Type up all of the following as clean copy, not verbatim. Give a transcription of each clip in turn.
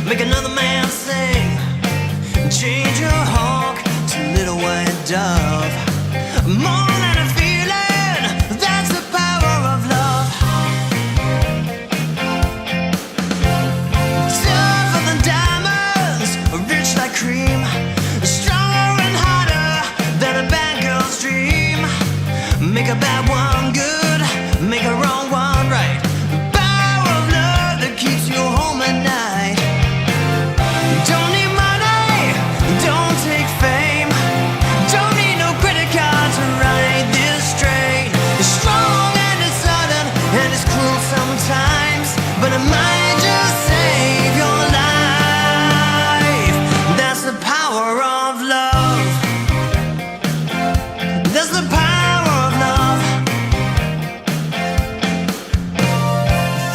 make another man sing. Change your hawk to little white dove. More than a feeling, that's the power of love. Tougher than diamonds, rich like cream, stronger and harder than a bad girl's dream. Make a bad one good, make a wrong one right. The power of love that keeps you home at night. Don't need money, don't take fame, don't need no credit card to ride this train. It's strong and it's sudden and it's cruel sometimes, but it might just save your life. That's the power of love. That's the power of love.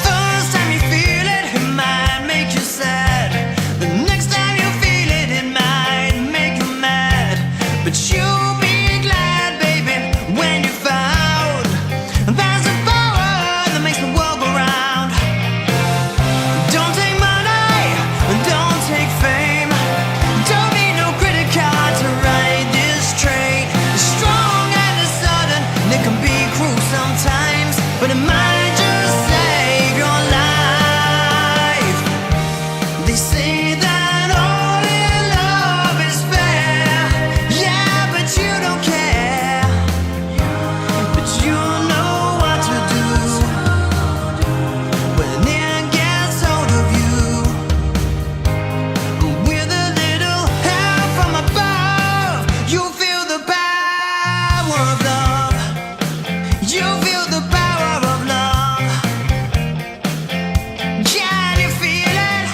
First time you feel it, it might make you sad. The next time you feel it, it might make you mad. But you'll be glad, baby, when you found there's a power that makes the world go round. Don't take money, don't take fame, don't need no credit card to ride this train. It's strong and it's sudden, and it can be cruel sometimes, but it might just save your life. They say that all in love is fair, yeah, but you don't care. But you know what to do when it gets hold of you. With a little help from above, you feel the power of love. You feel the power of love. Can you feel it?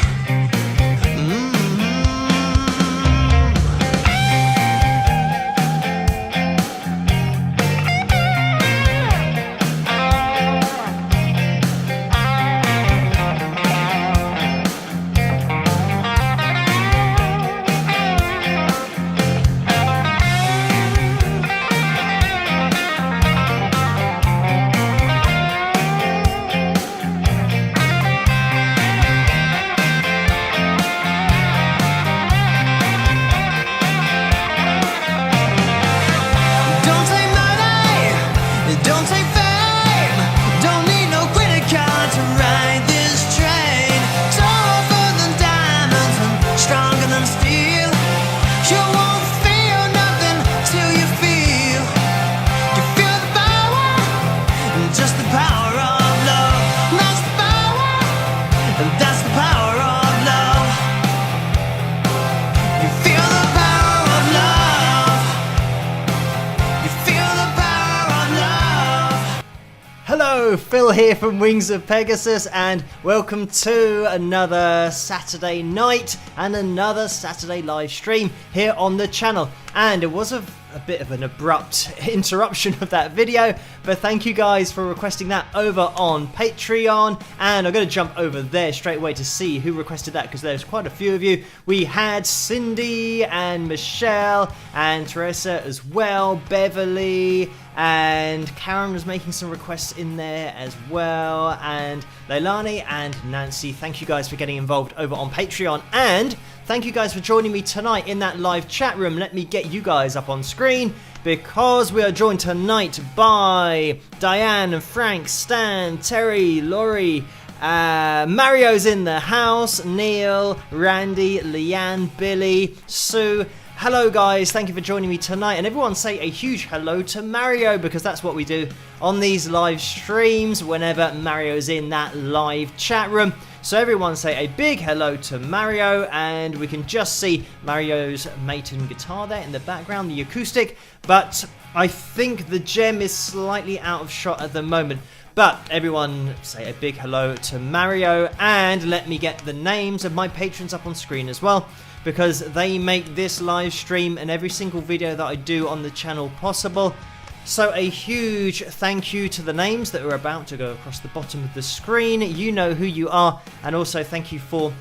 Don't take money, don't take fame, don't need no credit card to ride this train. Tougher than diamonds and stronger than steel. You won't feel nothing till you feel the power, just the power of love. That's the power, that's the power of love. You feel the power of love. You feel the power of love. Hello, Phil here from Wings of Pegasus, and welcome to another Saturday night and another Saturday live stream here on the channel. And it was a bit of an abrupt interruption of that video, but thank you guys for requesting that over on Patreon, and I'm going to jump over there straight away to see who requested that, because there's quite a few of you. We had Cindy and Michelle and Teresa as well, Beverly, and Karen was making some requests in there as well, and Leilani and Nancy. Thank you guys for getting involved over on Patreon, and thank you guys for joining me tonight in that live chat room. Let me get you guys up on screen, because we are joined tonight by Diane, Frank, Stan, Terry, Laurie, Mario's in the house, Neil, Randy, Leanne, Billy, Sue. Hello guys, thank you for joining me tonight, and everyone say a huge hello to Mario, because that's what we do on these live streams whenever Mario's in that live chat room. So everyone say a big hello to Mario, and we can just see Mario's Maton guitar there in the background, the acoustic, but I think the gem is slightly out of shot at the moment. But everyone say a big hello to Mario, and let me get the names of my patrons up on screen as well, because they make this live stream and every single video that I do on the channel possible. So a huge thank you to the names that are about to go across the bottom of the screen. You know who you are, and also thank you for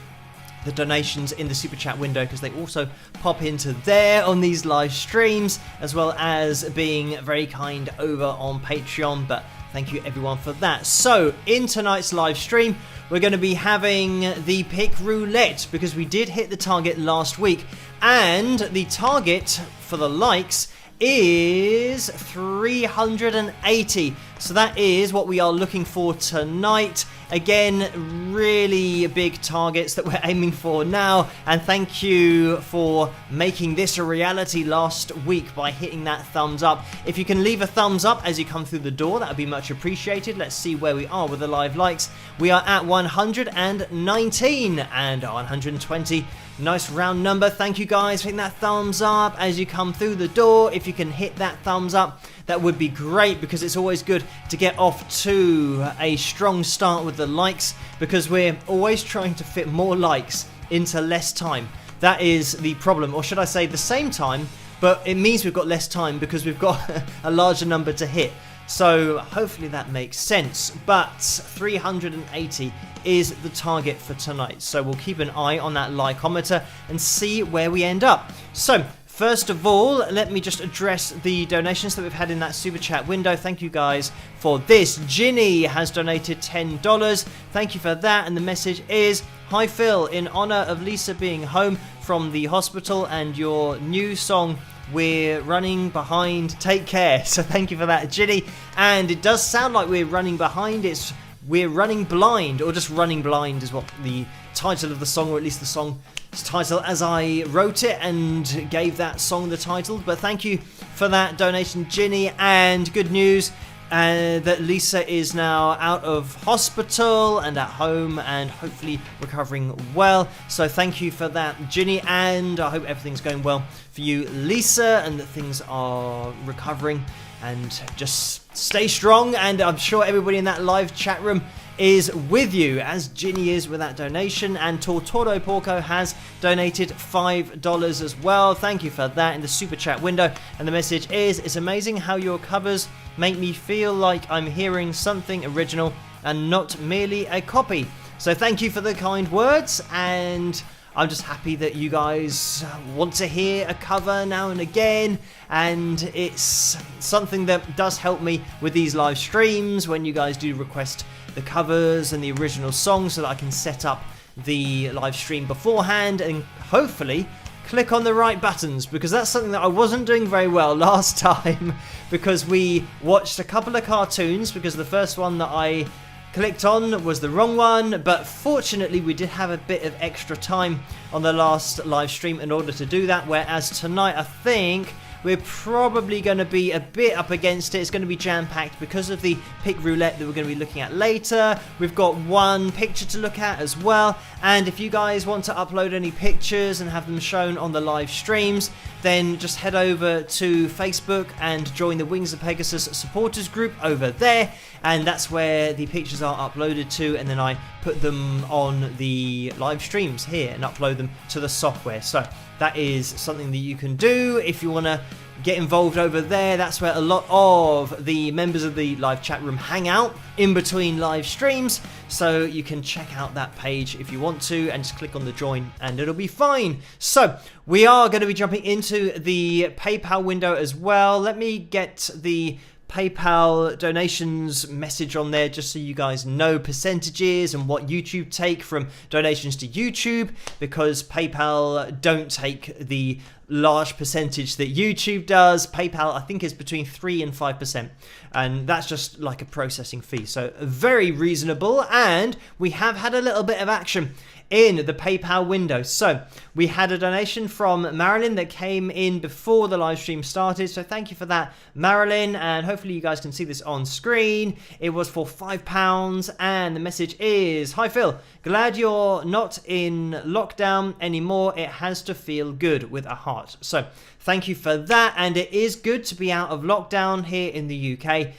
the donations in the super chat window, because they also pop into there on these live streams, as well as being very kind over on Patreon. But thank you everyone for that. So in tonight's live stream, we're going to be having the pick roulette because we did hit the target last week, and the target for the likes is 380. So that is what we are looking for tonight. Again, really big targets that we're aiming for now, and thank you for making this a reality last week by hitting that thumbs up. If you can leave a thumbs up as you come through the door, that would be much appreciated. Let's see where we are with the live likes. We are at 119 and 120. Nice round number. Thank you guys for hitting that thumbs up as you come through the door. If you can hit that thumbs up, that would be great, because it's always good to get off to a strong start with the likes, because we're always trying to fit more likes into less time. That is the problem, or should I say the same time, but it means we've got less time because we've got a larger number to hit. So hopefully that makes sense. But 380 is the target for tonight, so we'll keep an eye on that likeometer and see where we end up. So first of all, let me just address the donations that we've had in that super chat window. Thank you guys for this. Ginny has donated $10. Thank you for that. And the message is, "Hi Phil, in honor of Lisa being home from the hospital and your new song, we're running behind, take care." So thank you for that, Ginny. And it does sound like we're running behind. It's We're Running Blind, or just Running Blind is what the title of the song, or at least the song's title as I wrote it and gave that song the title. But thank you for that donation, Ginny. And good news that Lisa is now out of hospital and at home and hopefully recovering well. So thank you for that, Ginny, and I hope everything's going well for you, Lisa, and that things are recovering. And just stay strong, and I'm sure everybody in that live chat room is with you, as Ginny is with that donation. And Tortoro Porco has donated $5 as well. Thank you for that in the super chat window. And the message is, "It's amazing how your covers make me feel like I'm hearing something original and not merely a copy." So thank you for the kind words, and I'm just happy that you guys want to hear a cover now and again, and it's something that does help me with these live streams when you guys do request the covers and the original songs, so that I can set up the live stream beforehand and hopefully click on the right buttons, because that's something that I wasn't doing very well last time, because we watched a couple of cartoons, because the first one that I clicked on was the wrong one. But fortunately we did have a bit of extra time on the last live stream in order to do that, whereas tonight I think we're probably going to be a bit up against it. It's going to be jam-packed because of the pick roulette that we're going to be looking at later. We've got one picture to look at as well, and if you guys want to upload any pictures and have them shown on the live streams, then just head over to Facebook and join the Wings of Pegasus supporters group over there, and that's where the pictures are uploaded to, and then I put them on the live streams here and upload them to the software. So that is something that you can do if you want to get involved over there. That's where a lot of the members of the live chat room hang out in between live streams, so you can check out that page if you want to and just click on the join and it'll be fine. So we are going to be jumping into the PayPal window as well. Let me get the PayPal donations message on there just so you guys know percentages and what YouTube take from donations to YouTube, because PayPal don't take the large percentage that YouTube does. PayPal I think is between 3 and 5%, and that's just like a processing fee, so very reasonable. And we have had a little bit of action in the PayPal window. So we had a donation from Marilyn that came in before the live stream started, so thank you for that, Marilyn, and hopefully you guys can see this on screen. It was for £5, and the message is, "Hi Phil, glad you're not in lockdown anymore. It has to feel good," with a heart. So thank you for that, and it is good to be out of lockdown here in the UK.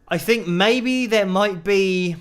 I think maybe there might be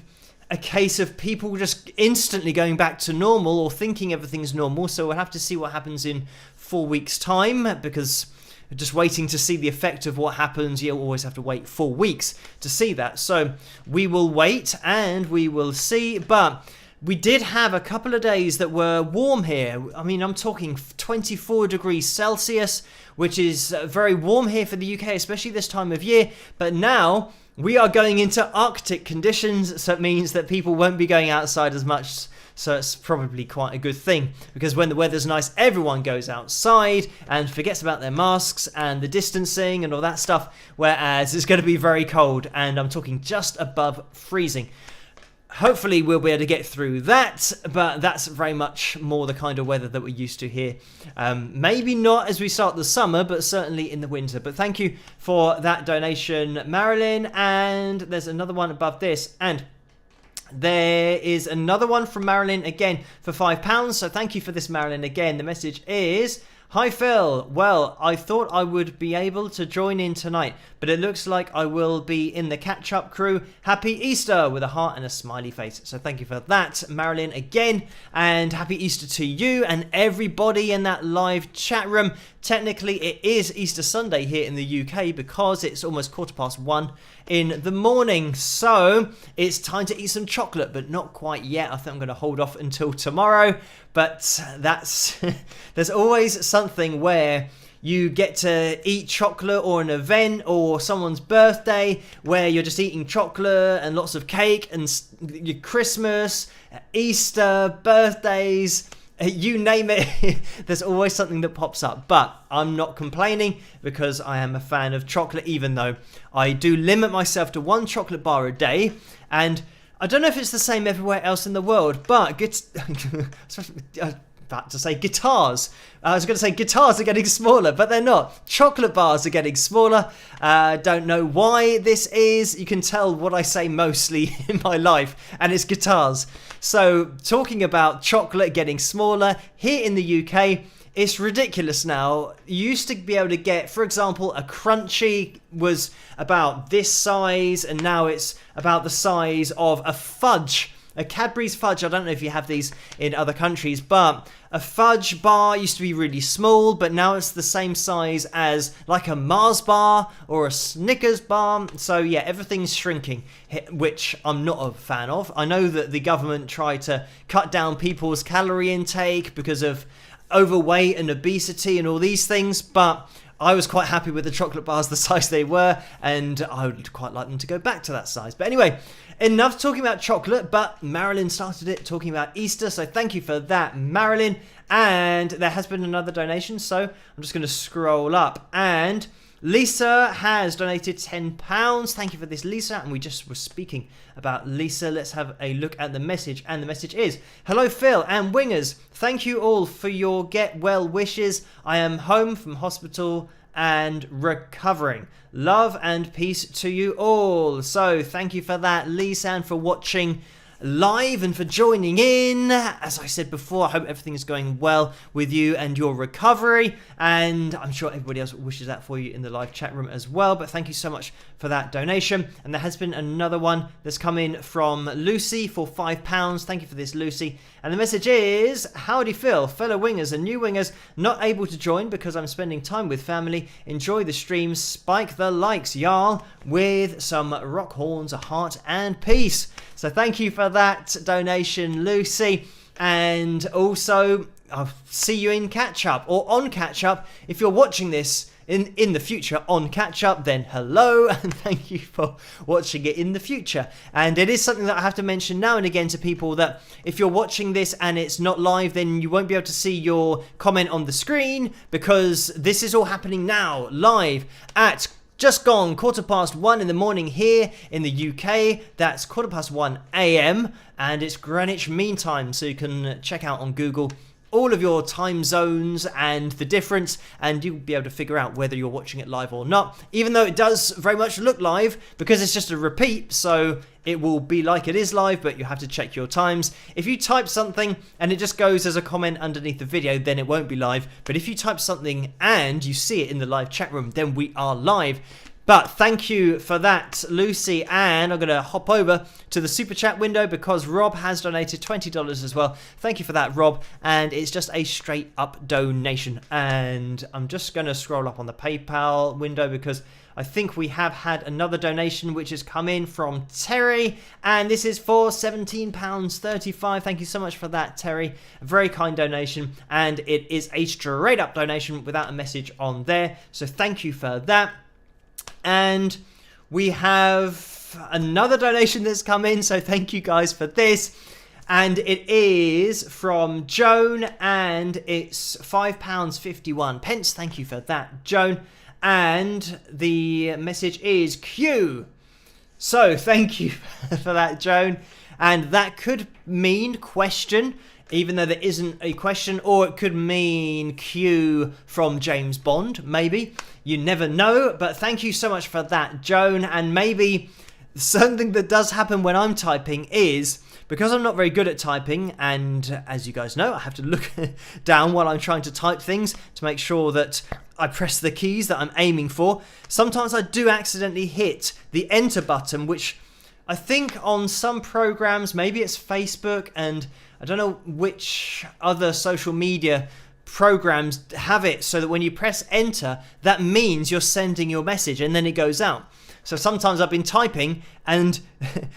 a case of people just instantly going back to normal or thinking everything's normal, so we'll have to see what happens in 4 weeks time, because just waiting to see the effect of what happens, you'll always have to wait 4 weeks to see that. So we will wait and we will see. But we did have a couple of days that were warm here. I mean, I'm talking 24 degrees Celsius, which is very warm here for the UK, especially this time of year. But now we are going into Arctic conditions, so it means that people won't be going outside as much. So it's probably quite a good thing, because when the weather's nice, everyone goes outside and forgets about their masks and the distancing and all that stuff, whereas it's going to be very cold, and I'm talking just above freezing. Hopefully we'll be able to get through that, but that's very much more the kind of weather that we're used to here. Maybe not as we start the summer, but certainly in the winter. But thank you for that donation, Marilyn. And there's another one above this, and there is another one from Marilyn again for £5. So thank you for this, Marilyn, again. The message is: Hi Phil, well, I thought I would be able to join in tonight, but it looks like I will be in the catch-up crew. Happy Easter, with a heart and a smiley face. So thank you for that, Marilyn, again, and happy Easter to you and everybody in that live chat room. Technically, it is Easter Sunday here in the UK because it's almost 1:15 in the morning, so it's time to eat some chocolate, but not quite yet. I think I'm going to hold off until tomorrow, but that's there's always something where you get to eat chocolate, or an event or someone's birthday where you're just eating chocolate and lots of cake, and your Christmas, Easter, birthdays, you name it. There's always something that pops up, but I'm not complaining because I am a fan of chocolate, even though I do limit myself to 1 chocolate bar a day. And I don't know if it's the same everywhere else in the world, but about to say guitars. I was going to say guitars are getting smaller, but they're not. Chocolate bars are getting smaller. Don't know why this is. You can tell what I say mostly in my life, and it's guitars. So talking about chocolate getting smaller, here in the UK, it's ridiculous now. You used to be able to get, for example, a Crunchy was about this size, and now it's about the size of a fudge. A Cadbury's fudge, I don't know if you have these in other countries, but a fudge bar used to be really small, but now it's the same size as like a Mars bar or a Snickers bar. So yeah, everything's shrinking, which I'm not a fan of. I know that the government tried to cut down people's calorie intake because of overweight and obesity and all these things, but I was quite happy with the chocolate bars the size they were, and I would quite like them to go back to that size. But anyway, enough talking about chocolate, but Marilyn started it talking about Easter, so thank you for that, Marilyn. And there has been another donation, so I'm just going to scroll up, and Lisa has donated £10. Thank you for this, Lisa. And we just were speaking about Lisa. Let's have a look at the message. And the message is: Hello, Phil and Wingers. Thank you all for your get well wishes. I am home from hospital and recovering. Love and peace to you all. So thank you for that, Lisa, and for watching live and for joining in. As I said before, I hope everything is going well with you and your recovery, and I'm sure everybody else wishes that for you in the live chat room as well. But thank you so much for that donation. And there has been another one that's come in from Lucy for £5. Thank you for this, Lucy. And the message is: Howdy Phil, fellow wingers and new wingers, not able to join because I'm spending time with family. Enjoy the stream, spike the likes, y'all, with some rock horns, a heart and peace. So thank you for that donation, Lucy. And also, I'll see you in catch-up or on catch-up. If you're watching this in the future on catch-up, then hello, and thank you for watching it in the future. And it is something that I have to mention now and again to people, that if you're watching this and it's not live, then you won't be able to see your comment on the screen, because this is all happening now, live, at just gone 1:15 in the morning here in the UK. That's 1:15 AM, and it's Greenwich Mean Time, so you can check out on Google all of your time zones and the difference, and you'll be able to figure out whether you're watching it live or not, even though it does very much look live because it's just a repeat, so it will be like it is live, but you have to check your times. If you type something and it just goes as a comment underneath the video, then it won't be live. But if you type something and you see it in the live chat room, then we are live. But thank you for that, Lucy, and I'm going to hop over to the super chat window because Rob has donated $20 as well. Thank you for that, Rob, and it's just a straight up donation. And I'm just going to scroll up on the PayPal window because I think we have had another donation which has come in from Terry, and this is for £17.35. Thank you so much for that, Terry. A very kind donation, and it is a straight up donation without a message on there, so thank you for that. And we have another donation that's come in, so thank you guys for this. And it is from Joan, and it's £5.51. Thank you for that, Joan. And the message is Q. So thank you for that, Joan. And that could mean question, even though there isn't a question, or it could mean Q from James Bond, maybe. You never know, but thank you so much for that, Joan. And maybe something that does happen when I'm typing is, because I'm not very good at typing, and as you guys know, I have to look down while I'm trying to type things to make sure that I press the keys that I'm aiming for. Sometimes I do accidentally hit the enter button, which I think on some programs, maybe it's Facebook, and I don't know which other social media programs have it so that when you press enter, that means you're sending your message and then it goes out. So sometimes I've been typing and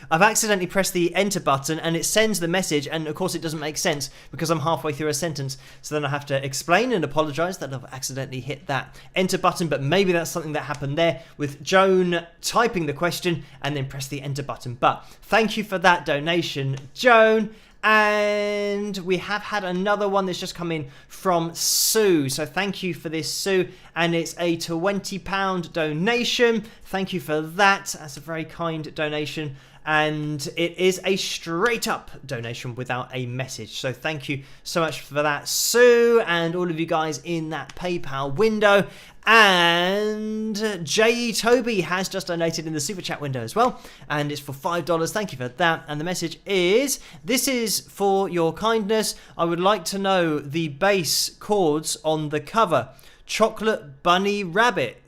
I've accidentally pressed the enter button and it sends the message, and of course it doesn't make sense because I'm halfway through a sentence. So then I have to explain and apologise that I've accidentally hit that enter button, but maybe that's something that happened there with Joan typing the question and then press the enter button. But thank you for that donation, Joan. And we have had another one that's just come in from Sue. So thank you for this, Sue. And it's a £20 donation. Thank you for that. That's a very kind donation. And it is a straight up donation without a message. So thank you so much for that, Sue, and all of you guys in that PayPal window. And J.E. Toby has just donated in the super chat window as well, and it's for $5. Thank you for that. And the message is, this is for your kindness. I would like to know the bass chords on the cover. Chocolate Bunny Rabbit, ?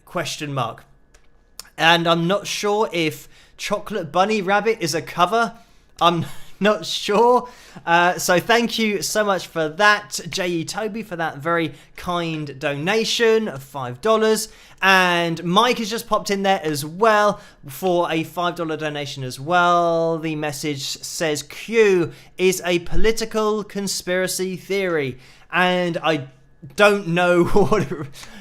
And I'm not sure if Chocolate Bunny Rabbit is a cover. I'm not sure. So thank you so much for that, J.E. Toby, for that very kind donation of $5. And Mike has just popped in there as well for a $5 donation as well. The message says Q is a political conspiracy theory. And I don't know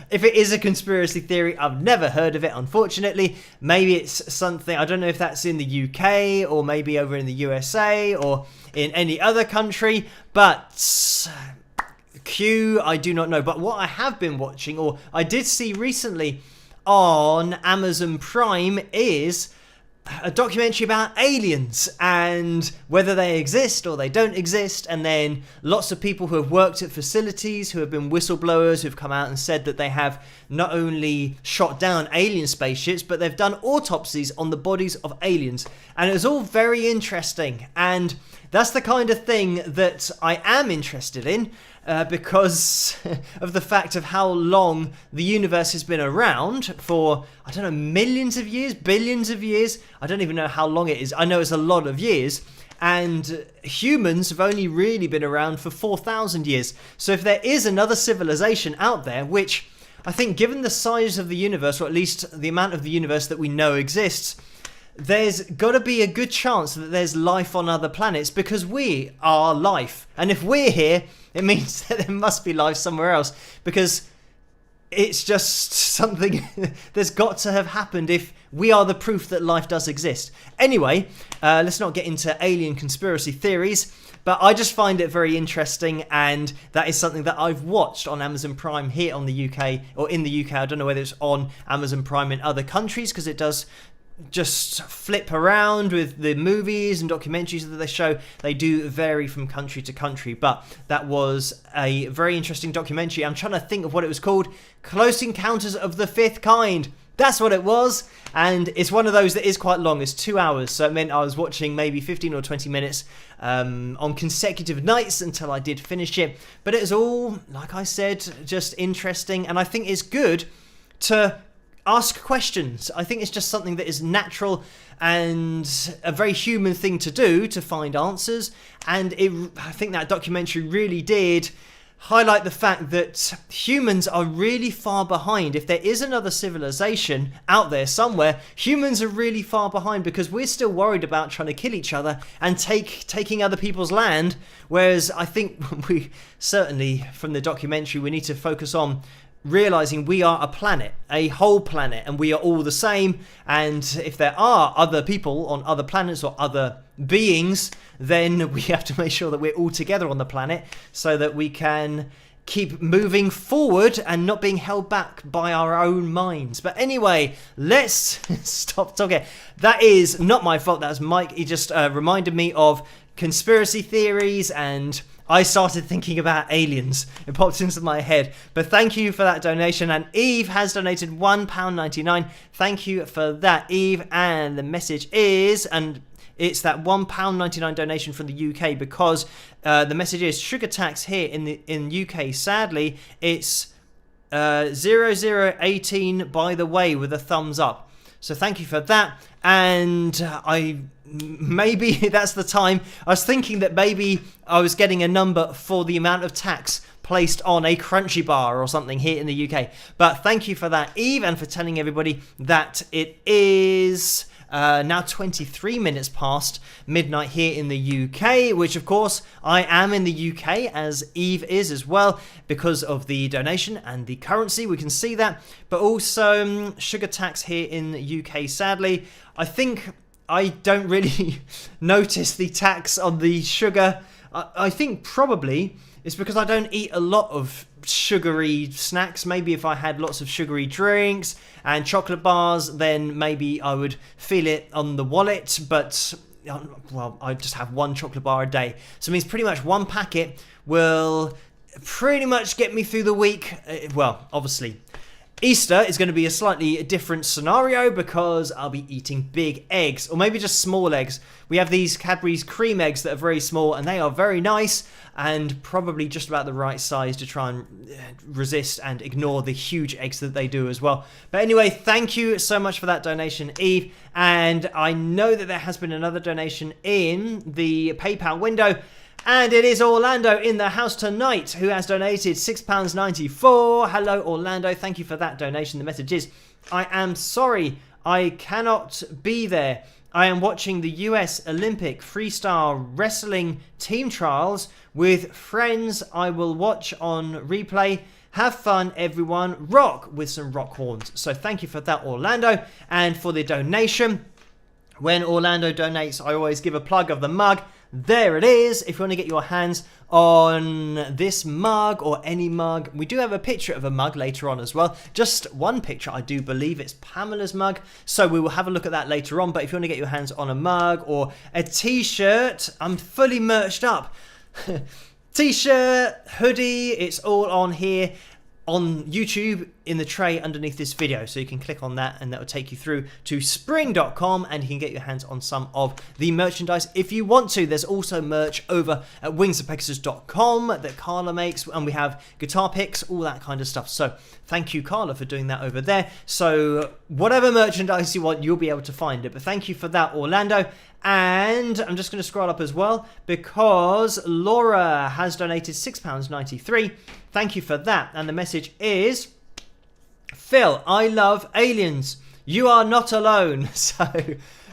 if it is a conspiracy theory. I've never heard of it, unfortunately. Maybe it's something, I don't know if that's in the UK or maybe over in the USA or in any other country, but Q, I do not know. But what I have been watching, or I did see recently on Amazon Prime, is a documentary about aliens and whether they exist or they don't exist, and then lots of people who have worked at facilities, who have been whistleblowers, who've come out and said that they have not only shot down alien spaceships, but they've done autopsies on the bodies of aliens. And it was all very interesting, and that's the kind of thing that I am interested in, because of the fact of how long the universe has been around for, I don't know, millions of years, billions of years. I don't even know how long it is. I know it's a lot of years. And humans have only really been around for 4,000 years. So if there is another civilization out there, which I think given the size of the universe, or at least the amount of the universe that we know exists, there's got to be a good chance that there's life on other planets, because we are life. And if we're here, it means that there must be life somewhere else, because it's just something that's got to have happened if we are the proof that life does exist. Anyway, let's not get into alien conspiracy theories, but I just find it very interesting, and that is something that I've watched on Amazon Prime here on the UK, or in the UK. I don't know whether it's on Amazon Prime in other countries, because it does just flip around with the movies and documentaries that they show. They do vary from country to country, but that was a very interesting documentary. I'm trying to think of what it was called. Close Encounters of the Fifth Kind. That's what it was. And it's one of those that is quite long. It's 2 hours, so it meant I was watching maybe 15 or 20 minutes on consecutive nights until I did finish it. But it was all, like I said, just interesting, and I think it's good to ask questions. I think it's just something that is natural and a very human thing to do, to find answers. And I think that documentary really did highlight the fact that humans are really far behind. If there is another civilization out there somewhere, humans are really far behind, because we're still worried about trying to kill each other and taking other people's land. Whereas I think we certainly, from the documentary, we need to focus on realizing we are a planet, a whole planet, and we are all the same. And if there are other people on other planets or other beings, then we have to make sure that we're all together on the planet so that we can keep moving forward and not being held back by our own minds. But anyway, let's stop talking. That is not my fault. That was Mike. He just reminded me of conspiracy theories, and I started thinking about aliens. It popped into my head. But thank you for that donation. And Eve has donated £1.99. Thank you for that, Eve. And the message is, and it's that £1.99 donation from the UK, because the message is sugar tax here in UK. Sadly, it's 0018 by the way, with a thumbs up. So thank you for that. And maybe that's the time. I was thinking that maybe I was getting a number for the amount of tax placed on a crunchy bar or something here in the UK. But thank you for that, Eve, and for telling everybody that it is now 23 minutes past midnight here in the UK, which of course I am in the UK, as Eve is as well, because of the donation and the currency. We can see that. But also sugar tax here in the UK, sadly. I think I don't really notice the tax on the sugar. I think probably it's because I don't eat a lot of sugary snacks. Maybe if I had lots of sugary drinks and chocolate bars, then maybe I would feel it on the wallet. But well, I just have one chocolate bar a day, so it means pretty much one packet will pretty much get me through the week. Well, obviously Easter is going to be a slightly different scenario because I'll be eating big eggs, or maybe just small eggs. We have these Cadbury's cream eggs that are very small, and they are very nice and probably just about the right size to try and resist and ignore the huge eggs that they do as well. But anyway, thank you so much for that donation, Eve. And I know that there has been another donation in the PayPal window, and it is Orlando in the house tonight, who has donated £6.94. Hello, Orlando. Thank you for that donation. The message is, I am sorry I cannot be there. I am watching the US Olympic freestyle wrestling team trials with friends. I will watch on replay. Have fun, everyone. Rock with some rock horns. So thank you for that, Orlando. And for the donation, when Orlando donates, I always give a plug of the mug. There it is. If you want to get your hands on this mug or any mug, we do have a picture of a mug later on as well. Just one picture, I do believe it's Pamela's mug, so we will have a look at that later on. But if you want to get your hands on a mug or a t-shirt, I'm fully merched up. T-shirt, hoodie, it's all on here on YouTube in the tray underneath this video, so you can click on that and that will take you through to spring.com and you can get your hands on some of the merchandise if you want to. There's also merch over at wingsofpegasus.com that Carla makes, and we have guitar picks, all that kind of stuff. So thank you, Carla, for doing that over there. So whatever merchandise you want, you'll be able to find it. But thank you for that, Orlando. And I'm just going to scroll up as well because Laura has donated £6.93. Thank you for that. And the message is, Phil, I love aliens. You are not alone. So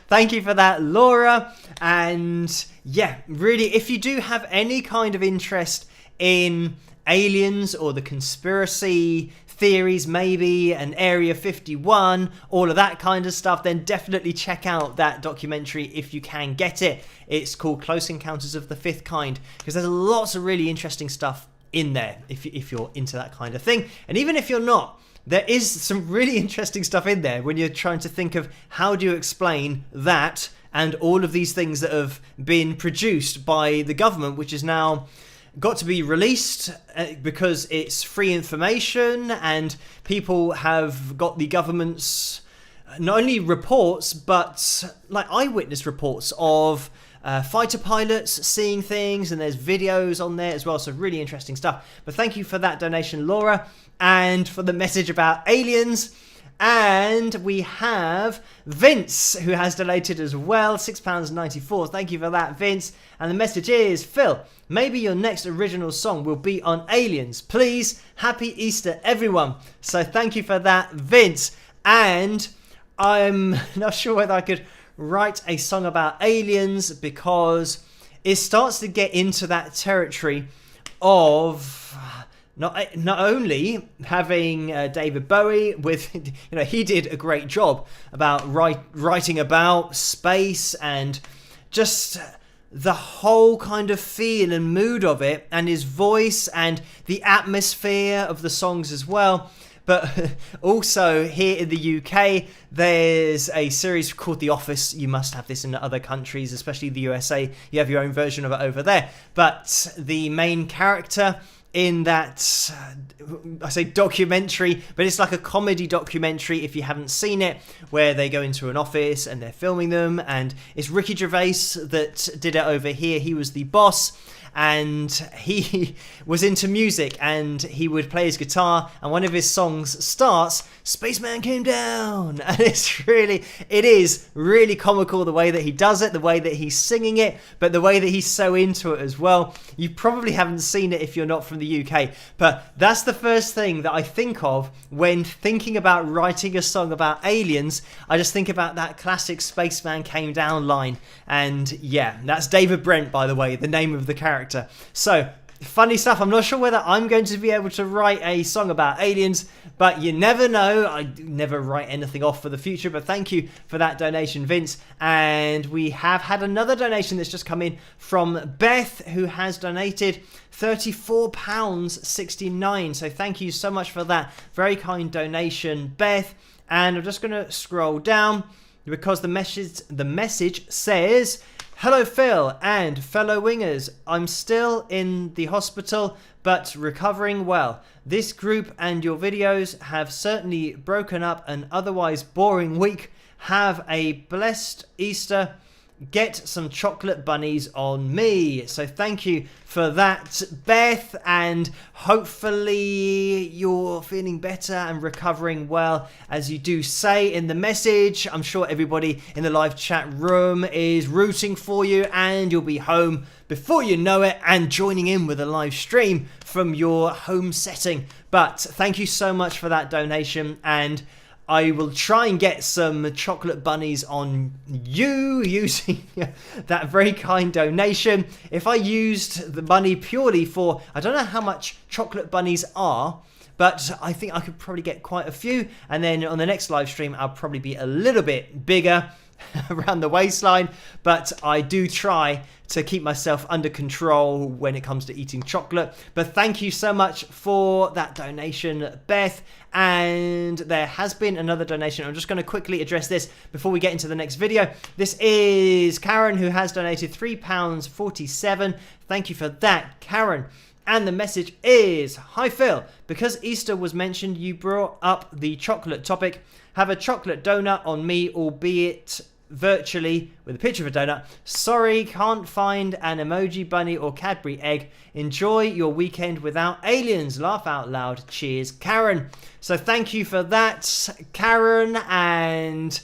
thank you for that, Laura. And yeah, really, if you do have any kind of interest in aliens or the conspiracy theories, maybe an Area 51, all of that kind of stuff, then definitely check out that documentary if you can get it. It's called Close Encounters of the Fifth Kind, because there's lots of really interesting stuff in there if you're into that kind of thing. And even if you're not, there is some really interesting stuff in there when you're trying to think of how do you explain that and all of these things that have been produced by the government, which is now got to be released because it's free information, and people have got the government's not only reports but like eyewitness reports of fighter pilots seeing things, and there's videos on there as well. So really interesting stuff. But thank you for that donation, Laura, and for the message about aliens. And we have Vince, who has donated as well, £6.94. Thank you for that, Vince. And the message is, Phil, maybe your next original song will be on aliens. Please, happy Easter, everyone. So thank you for that, Vince. And I'm not sure whether I could write a song about aliens because it starts to get into that territory of not only having David Bowie with, he did a great job about writing about space and just the whole kind of feel and mood of it, and his voice and the atmosphere of the songs as well. But also here in the UK, there's a series called The Office. You must have this in other countries, especially the USA. You have your own version of it over there. But the main character in that, I say documentary, but it's like a comedy documentary if you haven't seen it, where they go into an office and they're filming them, and it's Ricky Gervais that did it over here. He was the boss, and he was into music, and he would play his guitar, and one of his songs starts, "Spaceman Came Down," and it is really comical the way that he does it, the way that he's singing it, but the way that he's so into it as well. You probably haven't seen it if you're not from the UK, but that's the first thing that I think of when thinking about writing a song about aliens. I just think about that classic "Spaceman Came Down" line, and yeah, that's David Brent, by the way, the name of the character. So funny stuff. I'm not sure whether I'm going to be able to write a song about aliens, but you never know. I never write anything off for the future, but thank you for that donation, Vince. And we have had another donation that's just come in from Beth, who has donated £34.69. So thank you so much for that very kind donation, Beth. And I'm just going to scroll down because the message says, "Hello Phil and fellow wingers, I'm still in the hospital but recovering well. This group and your videos have certainly broken up an otherwise boring week. Have a blessed Easter. Get some chocolate bunnies on me." So thank you for that, Beth, and hopefully you're feeling better and recovering well, as you do say in the message. I'm sure everybody in the live chat room is rooting for you, and you'll be home before you know it and joining in with a live stream from your home setting. But thank you so much for that donation, and I will try and get some chocolate bunnies on you using that very kind donation. If I used the money purely for, I don't know how much chocolate bunnies are, but I think I could probably get quite a few. And then on the next live stream, I'll probably be a little bit bigger around the waistline. But I do try to keep myself under control when it comes to eating chocolate. But thank you so much for that donation, Beth. And there has been another donation. I'm just going to quickly address this before we get into the next video. This is Karen, who has donated £3.47. Thank you for that, Karen. And the message is, "Hi Phil, because Easter was mentioned, you brought up the chocolate topic. Have a chocolate donut on me, albeit virtually, with a picture of a donut. Sorry, can't find an emoji bunny or Cadbury egg. Enjoy your weekend without aliens. Laugh out loud. Cheers, Karen." So thank you for that, Karen, and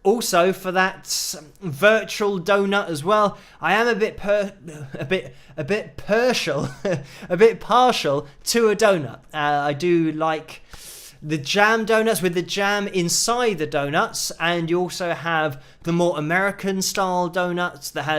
also for that virtual donut as well. I am a bit partial to a donut. I do like the jam donuts with the jam inside the donuts, and you also have the more American style donuts that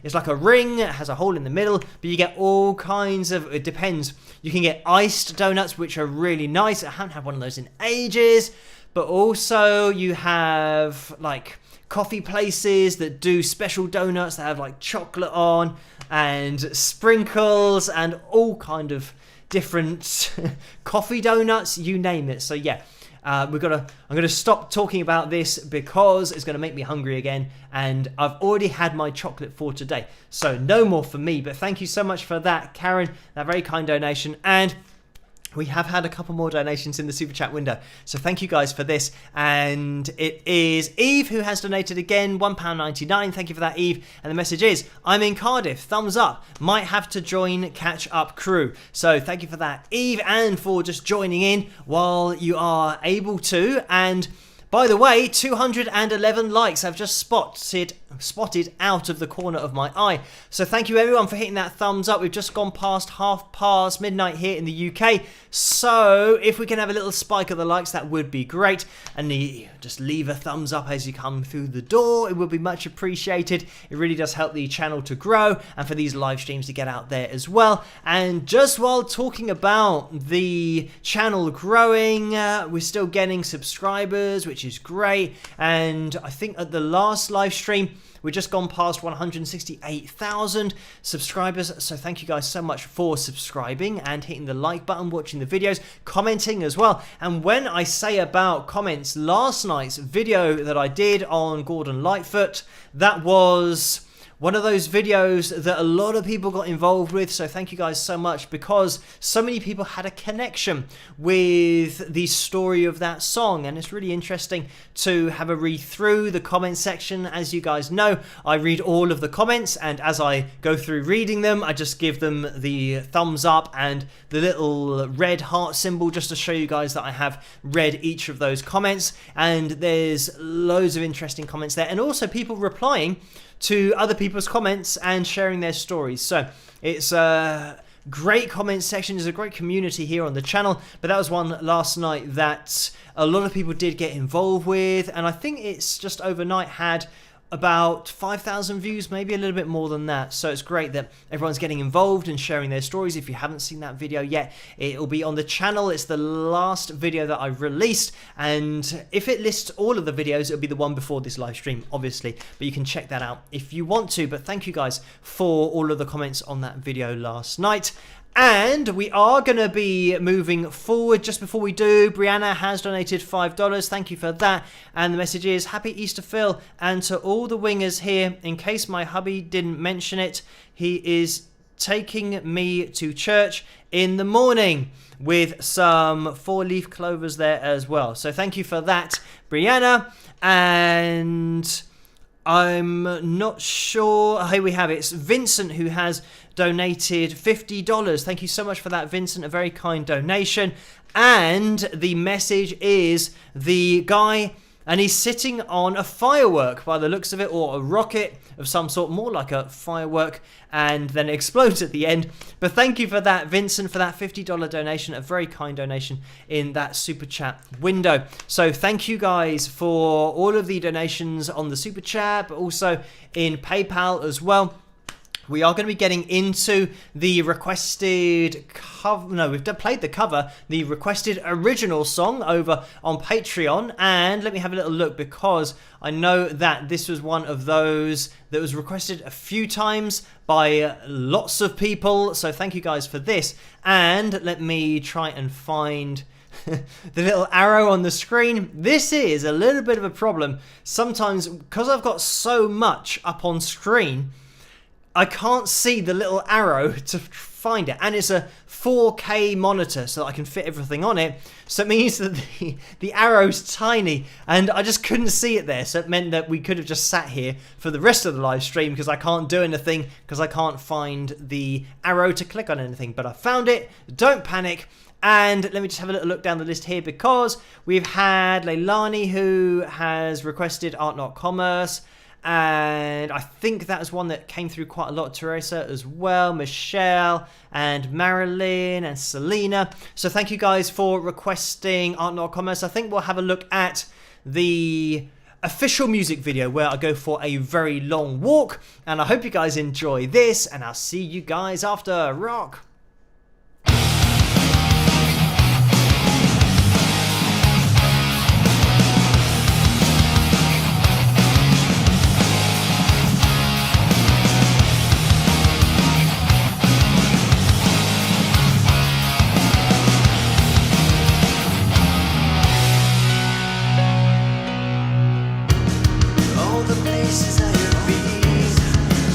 it's like a ring, it has a hole in the middle, but you get all kinds of, it depends. You can get iced donuts, which are really nice. I haven't had one of those in ages. But also you have like coffee places that do special donuts that have like chocolate on and sprinkles and all kind of different coffee donuts, you name it. So yeah, I'm gonna stop talking about this because it's gonna make me hungry again, and I've already had my chocolate for today, so no more for me. But thank you so much for that, Karen, that very kind donation. And we have had a couple more donations in the super chat window, so thank you guys for this. And it is Eve who has donated again, £1.99. Thank you for that, Eve. And the message is, "I'm in Cardiff, thumbs up, might have to join catch up crew." So thank you for that, Eve, and for just joining in while you are able to. And By the way, 211 likes I've just spotted out of the corner of my eye. So thank you everyone for hitting that thumbs up. We've just gone past midnight here in the UK. So if we can have a little spike of the likes, that would be great. And just leave a thumbs up as you come through the door. It would be much appreciated. It really does help the channel to grow and for these live streams to get out there as well. And just while talking about the channel growing, we're still getting subscribers, which is great. And I think at the last live stream, we've just gone past 168,000 subscribers. So thank you guys so much for subscribing and hitting the like button, watching the videos, commenting as well. And when I say about comments, last night's video that I did on Gordon Lightfoot, that was one of those videos that a lot of people got involved with, so thank you guys so much, because so many people had a connection with the story of that song, and it's really interesting to have a read through the comment section. As you guys know, I read all of the comments, and as I go through reading them, I just give them the thumbs up and the little red heart symbol just to show you guys that I have read each of those comments. And there's loads of interesting comments there, and also people replying to other people's comments and sharing their stories. So it's a great comment section. There's a great community here on the channel, but that was one last night that a lot of people did get involved with, and I think it's just overnight had about 5,000 views, maybe a little bit more than that. So it's great that everyone's getting involved and sharing their stories. If you haven't seen that video yet, it'll be on the channel. It's the last video that I've released, and if it lists all of the videos, it'll be the one before this live stream, obviously, but you can check that out if you want to. But thank you guys for all of the comments on that video last night. And we are going to be moving forward. Just before we do, Brianna has donated $5. Thank you for that. And the message is, Happy Easter, Phil. And to all the wingers here, in case my hubby didn't mention it, he is taking me to church in the morning with some 4-leaf clovers there as well. So thank you for that, Brianna. And I'm not sure. Here we have it. It's Vincent who has donated $50. Thank you so much for that, Vincent. A very kind donation. And the message is the guy, and he's sitting on a firework by the looks of it, or a rocket of some sort, more like a firework, and then it explodes at the end. But thank you for that, Vincent, for that $50 donation, a very kind donation in that super chat window. So thank you guys for all of the donations on the super chat, but also in PayPal as well. We are going to be getting into the requested cover. No, we've played the cover, the requested original song over on Patreon. And let me have a little look, because I know that this was one of those that was requested a few times by lots of people. So thank you guys for this. And let me try and find the little arrow on the screen. This is a little bit of a problem sometimes, because I've got so much up on screen, I can't see the little arrow to find it, and it's a 4K monitor, so that I can fit everything on it. So it means that the arrow's tiny, and I just couldn't see it there. So it meant that we could have just sat here for the rest of the live stream, because I can't do anything, because I can't find the arrow to click on anything. But I found it. Don't panic. And let me just have a little look down the list here, because we've had Leilani, who has requested Art Not Commerce. And I think that was one that came through quite a lot. Teresa as well, Michelle and Marilyn and Selena. So thank you guys for requesting Art Not Commerce. I think we'll have a look at the official music video where I go for a very long walk. And I hope you guys enjoy this, and I'll see you guys after. Rock! Places I have been,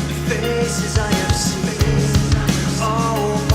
the faces I have seen. Oh,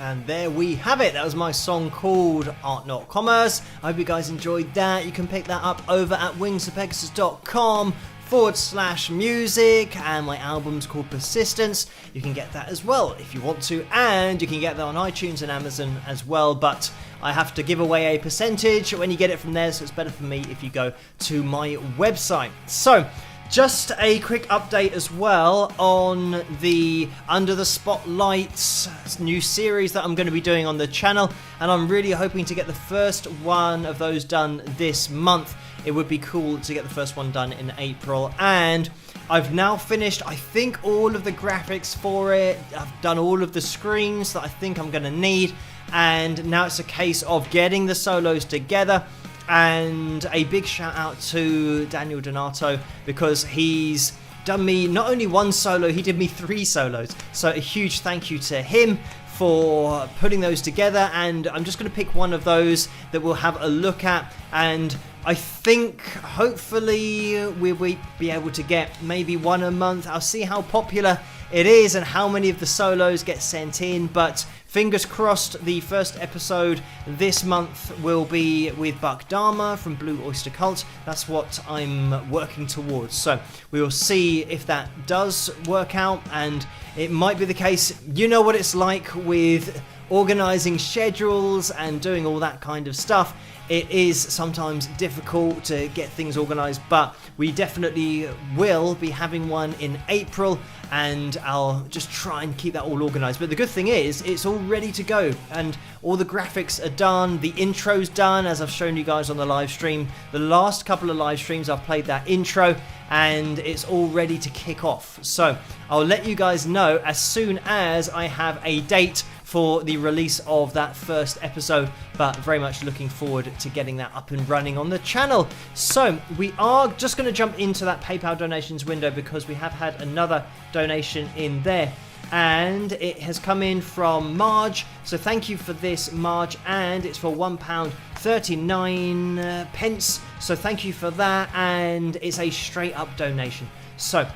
And there we have it. That was my song called Art Not Commerce. I hope you guys enjoyed that. You can pick that up over at wingsofpegasus.com/music, and my album's called Persistence. You can get that as well if you want to, and you can get that on iTunes and Amazon as well, but I have to give away a percentage when you get it from there, so it's better for me if you go to my website. So just a quick update as well on the Under the Spotlights new series that I'm going to be doing on the channel, and I'm really hoping to get the first one of those done this month. It would be cool to get the first one done in April, and I've now finished, I think, all of the graphics for it. I've done all of the screens that I think I'm going to need, and now it's a case of getting the solos together. And a big shout out to Daniel Donato, because he's done me not only one solo, he did me 3 solos. So a huge thank you to him for putting those together, and I'm just going to pick one of those that we'll have a look at, and I think hopefully we'll be able to get maybe one a month. I'll see how popular it is and how many of the solos get sent in, but fingers crossed the first episode this month will be with Buck Dharma from Blue Oyster Cult. That's what I'm working towards, so we will see if that does work out, and it might be the case. You know what it's like with organising schedules and doing all that kind of stuff. It is sometimes difficult to get things organised, but we definitely will be having one in April, and I'll just try and keep that all organised. But the good thing is, it's all ready to go, and all the graphics are done, the intro's done, as I've shown you guys on the live stream. The last couple of live streams I've played that intro, and it's all ready to kick off. So I'll let you guys know as soon as I have a date for the release of that first episode, but very much looking forward to getting that up and running on the channel. So we are just going to jump into that PayPal donations window, because we have had another donation in there, and it has come in from Marge. So thank you for this, Marge, and it's for £1.39. So thank you for that, and it's a straight up donation. So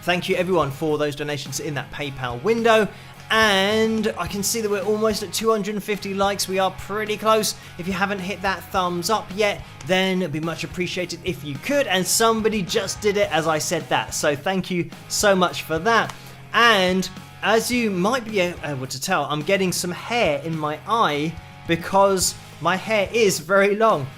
thank you everyone for those donations in that PayPal window. And I can see that we're almost at 250 likes. We are pretty close. If you haven't hit that thumbs up yet, then it'd be much appreciated if you could. And somebody just did it as I said that, so thank you so much for that. And as you might be able to tell, I'm getting some hair in my eye because my hair is very long.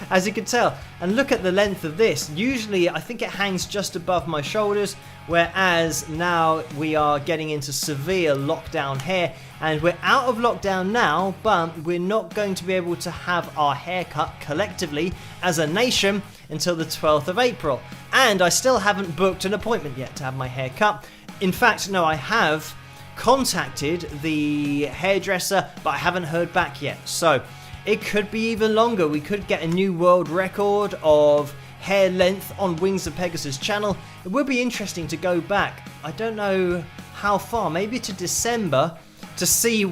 As you can tell, and look at the length of this. Usually I think it hangs just above my shoulders, whereas now we are getting into severe lockdown hair, and we're out of lockdown now, but we're not going to be able to have our hair cut collectively as a nation until the 12th of April, and I still haven't booked an appointment yet to have my hair cut. In fact, no, I have contacted the hairdresser, but I haven't heard back yet, so it could be even longer. We could get a new world record of hair length on Wings of Pegasus channel. It would be interesting to go back. I don't know how far, maybe to December, to see,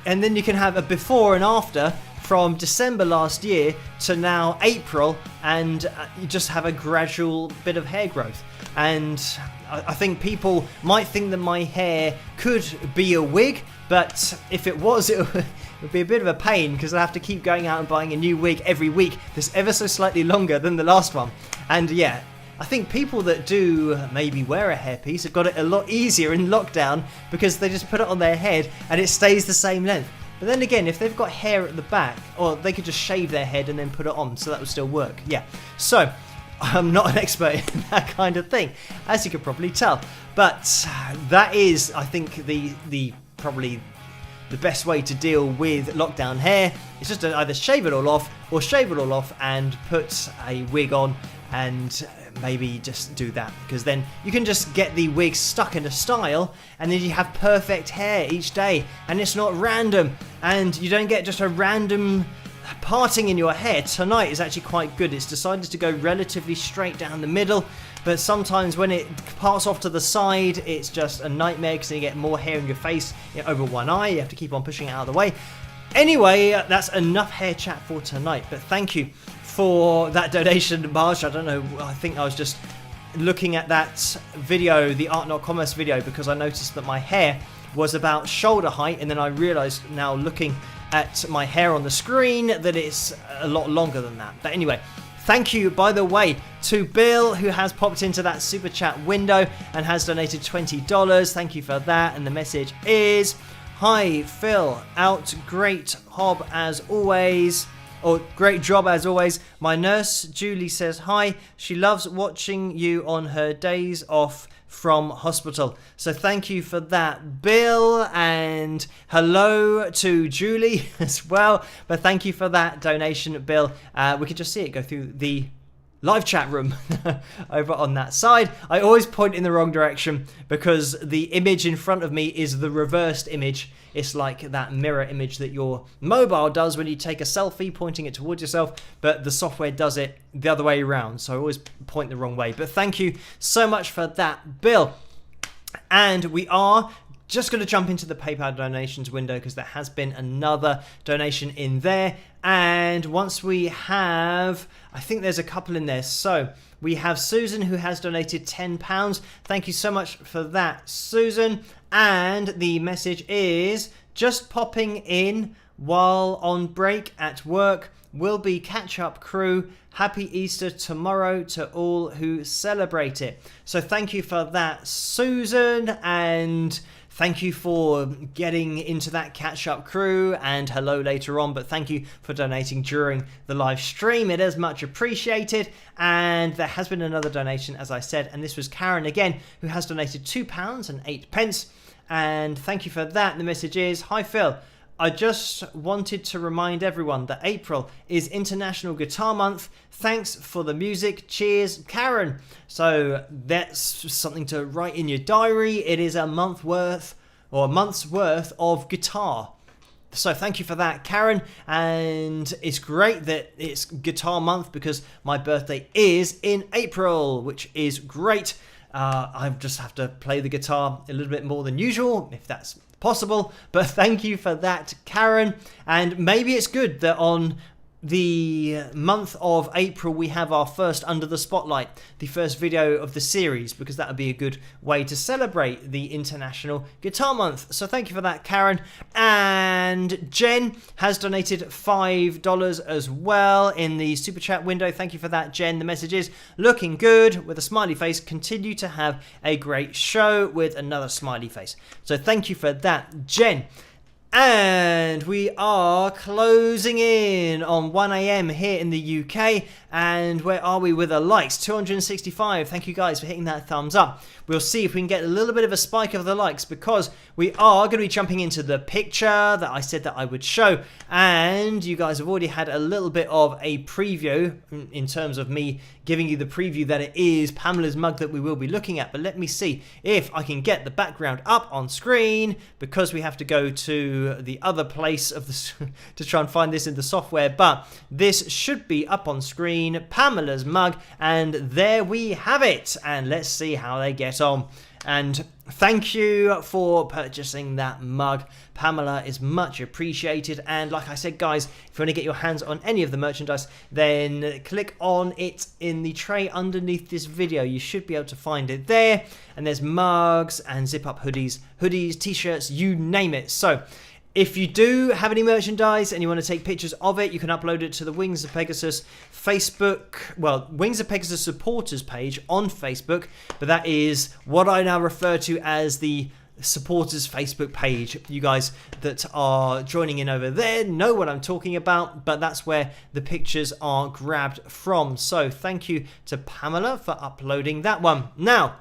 and then you can have a before and after from December last year to now April, and you just have a gradual bit of hair growth. And I think people might think that my hair could be a wig, but if it was, it would be a bit of a pain, because I have to keep going out and buying a new wig every week that's ever so slightly longer than the last one. And yeah, I think people that do maybe wear a hairpiece have got it a lot easier in lockdown, because they just put it on their head and it stays the same length. But then again, if they've got hair at the back, or they could just shave their head and then put it on, so that would still work. Yeah, so I'm not an expert in that kind of thing, as you could probably tell. But that is, I think, the probably the best way to deal with lockdown hair is just to either shave it all off, or shave it all off and put a wig on, and maybe just do that, because then you can just get the wig stuck in a style, and then you have perfect hair each day, and it's not random, and you don't get just a random parting in your hair. Tonight is actually quite good. It's decided to go relatively straight down the middle, but sometimes when it parts off to the side, it's just a nightmare, because you get more hair in your face over one eye. You have to keep on pushing it out of the way. Anyway, that's enough hair chat for tonight, but thank you for that donation, Marge. I don't know, I think I was just looking at that video, the Art Not Commerce video, because I noticed that my hair was about shoulder height, and then I realized now looking at my hair on the screen that it's a lot longer than that. But anyway, thank you, by the way, to Bill, who has popped into that super chat window and has donated $20. Thank you for that. And the message is, hi, Phil, out, great hob as always. Or great job as always. My nurse, Julie, says hi. She loves watching you on her days off from hospital. So thank you for that, Bill, and hello to Julie as well. But thank you for that donation, Bill. We can just see it go through the live chat room over on that side. I always point in the wrong direction because the image in front of me is the reversed image. It's like that mirror image that your mobile does when you take a selfie pointing it towards yourself, but the software does it the other way around, so I always point the wrong way. But thank you so much for that, Bill. And we are just going to jump into the PayPal donations window because there has been another donation in there. And once we have, I think there's a couple in there. So we have Susan, who has donated £10. Thank you so much for that, Susan. And the message is, just popping in while on break at work. Will be catch-up crew. Happy Easter tomorrow to all who celebrate it. So thank you for that, Susan, and thank you for getting into that catch-up crew, and hello later on, but thank you for donating during the live stream. It is much appreciated. And there has been another donation, as I said, and this was Karen again, who has donated £2.08. And thank you for that. The message is, hi Phil, I just wanted to remind everyone that April is International Guitar Month. Thanks for the music. Cheers, Karen. So that's something to write in your diary. It is a month's worth of guitar. So thank you for that, Karen. And it's great that it's Guitar Month because my birthday is in April, which is great. I just have to play the guitar a little bit more than usual, if that's possible. But thank you for that, Karen. And maybe it's good that on the month of April we have our first Under the Spotlight, the first video of the series, because that would be a good way to celebrate the International Guitar Month. So thank you for that, Karen. And Jen has donated $5 as well in the super chat window. Thank you for that, Jen. The message is, looking good with a smiley face. Continue to have a great show with another smiley face. So thank you for that, Jen. And we are closing in on 1 a.m. here in the UK. And where are we with the likes? 265. Thank you guys for hitting that thumbs up. We'll see if we can get a little bit of a spike of the likes, because we are going to be jumping into the picture that I said that I would show. And you guys have already had a little bit of a preview in terms of me giving you the preview that it is Pamela's mug that we will be looking at. But let me see if I can get the background up on screen, because we have to go to the other place of the to try and find this in the software. But this should be up on screen, Pamela's mug, and there we have it. And let's see how they get on. And thank you for purchasing that mug. Pamela is much appreciated. And like I said, guys, if you want to get your hands on any of the merchandise, then click on it in the tray underneath this video. You should be able to find it there. And there's mugs and zip-up hoodies, t-shirts, you name it. So if you do have any merchandise and you want to take pictures of it, you can upload it to the Wings of Pegasus Facebook, well, Wings of Pegasus supporters page on Facebook, but that is what I now refer to as the supporters Facebook page. You guys that are joining in over there know what I'm talking about, but that's where the pictures are grabbed from. So thank you to Pamela for uploading that one. Now,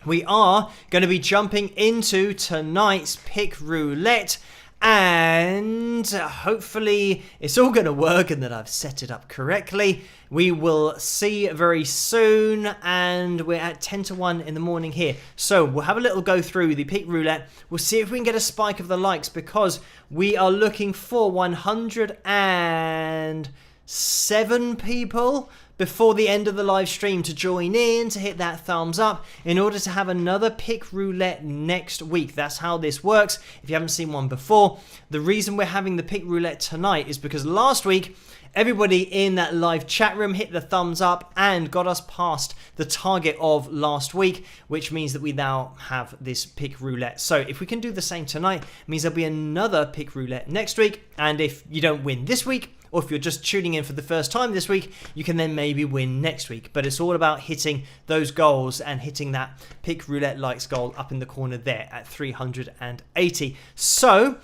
we are going to be jumping into tonight's pick roulette. And hopefully it's all going to work and that I've set it up correctly. We will see very soon, and we're at 10 to 1 in the morning here. So we'll have a little go through the pick roulette. We'll see if we can get a spike of the likes, because we are looking for 107 people before the end of the live stream to join in, to hit that thumbs up, in order to have another pick roulette next week. That's how this works, if you haven't seen one before. The reason we're having the pick roulette tonight is because last week everybody in that live chat room hit the thumbs up and got us past the target of last week, which means that we now have this pick roulette. So if we can do the same tonight, it means there'll be another pick roulette next week. And if you don't win this week, or if you're just tuning in for the first time this week, you can then maybe win next week. But it's all about hitting those goals and hitting that pick roulette likes goal up in the corner there at 380. So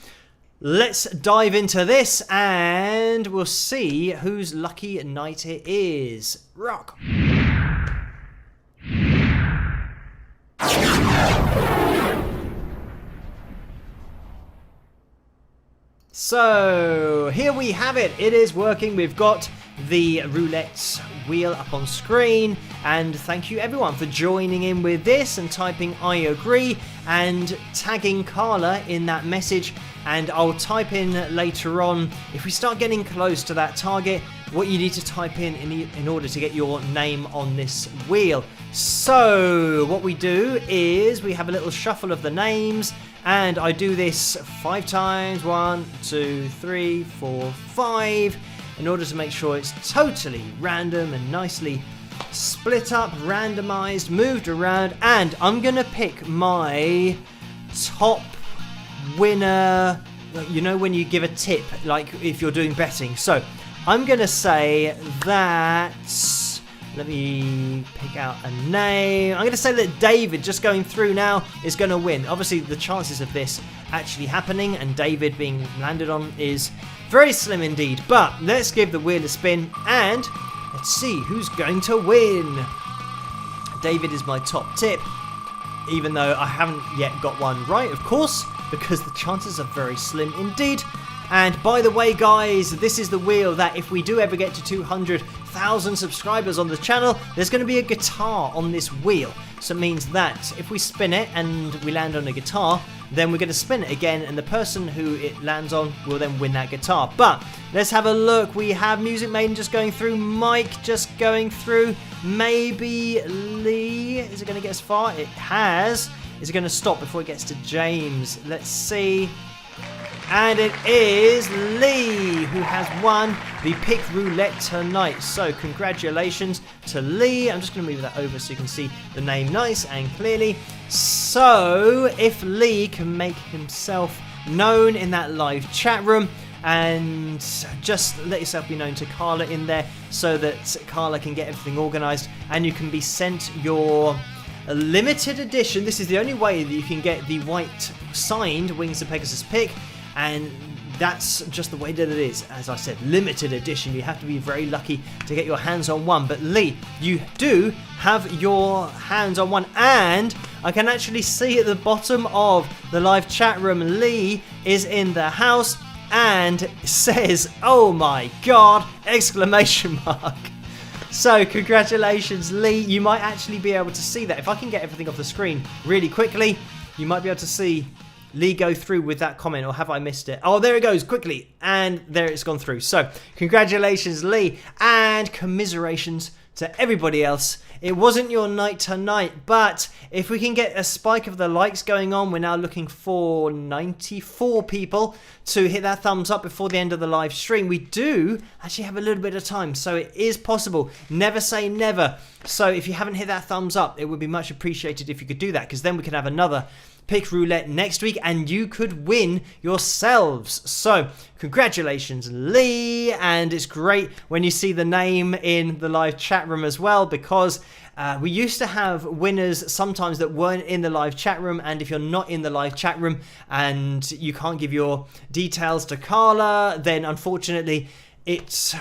let's dive into this and we'll see whose lucky night it is. Rock. So here we have it. It is working. We've got the roulette wheel up on screen, and thank you everyone for joining in with this and typing I agree and tagging Carla in that message. And I'll type in later on, if we start getting close to that target, what you need to type in order to get your name on this wheel. So what we do is we have a little shuffle of the names, and I do this 5 times, 1, 2, 3, 4, 5, in order to make sure it's totally random and nicely split up, randomized, moved around. And I'm gonna pick my top winner. You know when you give a tip, like if you're doing betting. So I'm gonna say that, let me pick out a name. I'm going to say that David, just going through now, is going to win. Obviously, the chances of this actually happening and David being landed on is very slim indeed. But let's give the wheel a spin and let's see who's going to win. David is my top tip, even though I haven't yet got one right, of course, because the chances are very slim indeed. And by the way, guys, this is the wheel that if we do ever get to 200,000 subscribers on the channel, there's going to be a guitar on this wheel. So it means that if we spin it and we land on a guitar, then we're going to spin it again, and the person who it lands on will then win that guitar. But let's have a look. We have Music Maiden just going through, Mike just going through, maybe Lee. Is it going to get as far? It has. Is it going to stop before it gets to James? Let's see. And it is Lee who has won the pick roulette tonight. So congratulations to Lee. I'm just going to move that over so you can see the name nice and clearly. So if Lee can make himself known in that live chat room, and just let yourself be known to Carla in there so that Carla can get everything organised and you can be sent your limited edition. This is the only way that you can get the white signed Wings of Pegasus pick. And that's just the way that it is. As I said, limited edition. You have to be very lucky to get your hands on one. But Lee, you do have your hands on one. And I can actually see at the bottom of the live chat room, Lee is in the house and says, "Oh my God!" exclamation mark. So congratulations, Lee. You might actually be able to see that. If I can get everything off the screen really quickly, you might be able to see Lee go through with that comment, or have I missed it? Oh, there it goes, quickly. And there it's gone through. So, congratulations, Lee. And commiserations to everybody else. It wasn't your night tonight, but if we can get a spike of the likes going on, we're now looking for 94 people to hit that thumbs up before the end of the live stream. We do actually have a little bit of time, so it is possible. Never say never. So if you haven't hit that thumbs up, it would be much appreciated if you could do that, because then we could have another pick roulette next week and you could win yourselves. So congratulations, Lee, and it's great when you see the name in the live chat room as well, because we used to have winners sometimes that weren't in the live chat room, and if you're not in the live chat room and you can't give your details to Carla, then unfortunately it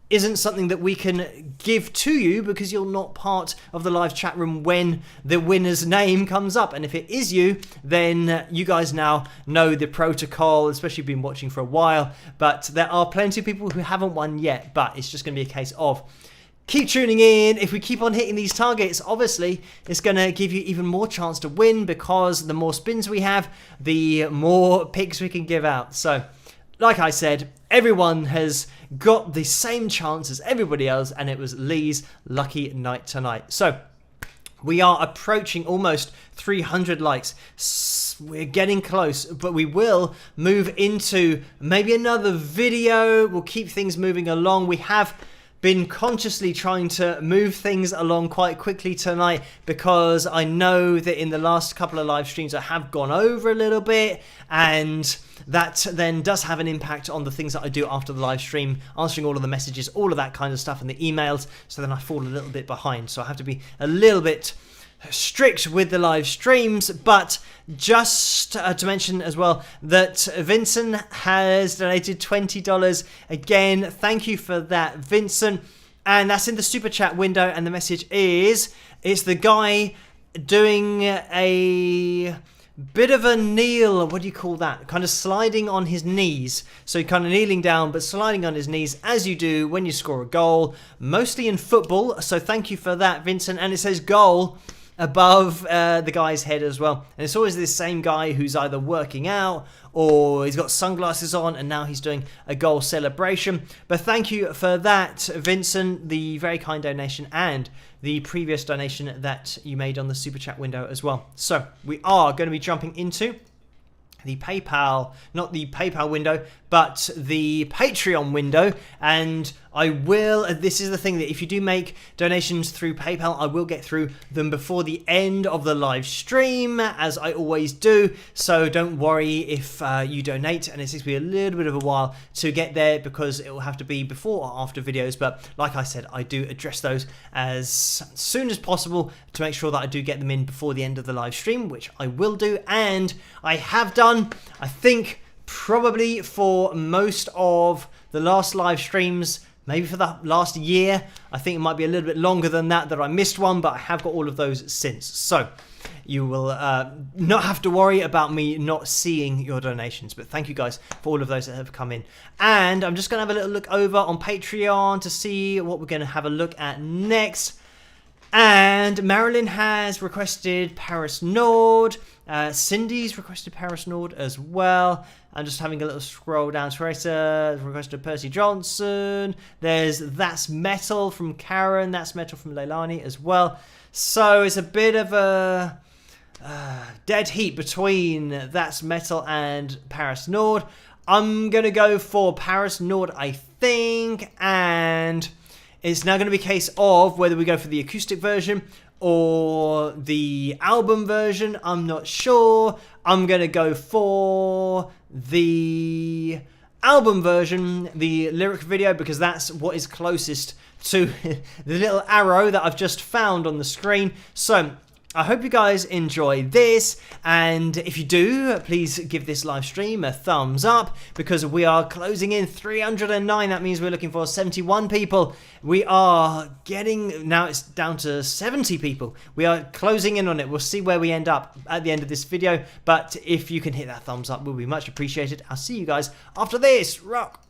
isn't something that we can give to you, because you're not part of the live chat room when the winner's name comes up. And if it is you, then you guys now know the protocol, especially been watching for a while. But there are plenty of people who haven't won yet, but it's just going to be a case of keep tuning in. If we keep on hitting these targets, obviously it's going to give you even more chance to win, because the more spins we have, the more picks we can give out. So like I said, everyone has got the same chance as everybody else, and it was Lee's lucky night tonight. So we are approaching almost 300 likes. we're getting close, but we will move into maybe another video. We'll keep things moving along. We have been consciously trying to move things along quite quickly tonight because I know that in the last couple of live streams I have gone over a little bit, and that then does have an impact on the things that I do after the live stream, answering all of the messages, all of that kind of stuff, and the emails, so then I fall a little bit behind. So I have to be a little bit strict with the live streams. But just to mention as well that Vincent has donated $20 again. Thank you for that, Vincent, and that's in the super chat window, and the message is, it's the guy doing a bit of a kneel, what do you call that, kind of sliding on his knees, so kind of kneeling down but sliding on his knees, as you do when you score a goal, mostly in football. So thank you for that, Vincent. And it says goal above the guy's head as well, and it's always this same guy who's either working out or he's got sunglasses on, and now he's doing a goal celebration. But thank you for that, Vincent, the very kind donation, and the previous donation that you made on the super chat window as well. So we are going to be jumping into the PayPal, not the PayPal window, but the Patreon window. And I will, this is the thing, that if you do make donations through PayPal, I will get through them before the end of the live stream, as I always do. So don't worry if you donate and it takes me a little bit of a while to get there, because it will have to be before or after videos. But like I said, I do address those as soon as possible to make sure that I do get them in before the end of the live stream, which I will do, and I have done, I think, probably for most of the last live streams, maybe for the last year. I think it might be a little bit longer than that I missed one, but I have got all of those since. So you will not have to worry about me not seeing your donations. But thank you guys for all of those that have come in. And I'm just going to have a little look over on Patreon to see what we're going to have a look at next. And Marilyn has requested Paris Nord. Cindy's requested Paris Nord as well. I'm just having a little scroll down. Teresa requested Percy Johnson. There's That's Metal from Karen. That's Metal from Leilani as well. So it's a bit of a dead heat between That's Metal and Paris Nord. I'm going to go for Paris Nord, I think. And it's now going to be a case of whether we go for the acoustic version or the album version. I'm not sure. I'm going to go for the album version, the lyric video, because that's what is closest to the little arrow that I've just found on the screen. So I hope you guys enjoy this, and if you do, please give this live stream a thumbs up, because we are closing in 309. That means we're looking for 71 people. We are getting, now it's down to 70 people. We are closing in on it. We'll see where we end up at the end of this video, but if you can hit that thumbs up, will be much appreciated. I'll see you guys after this. Rock!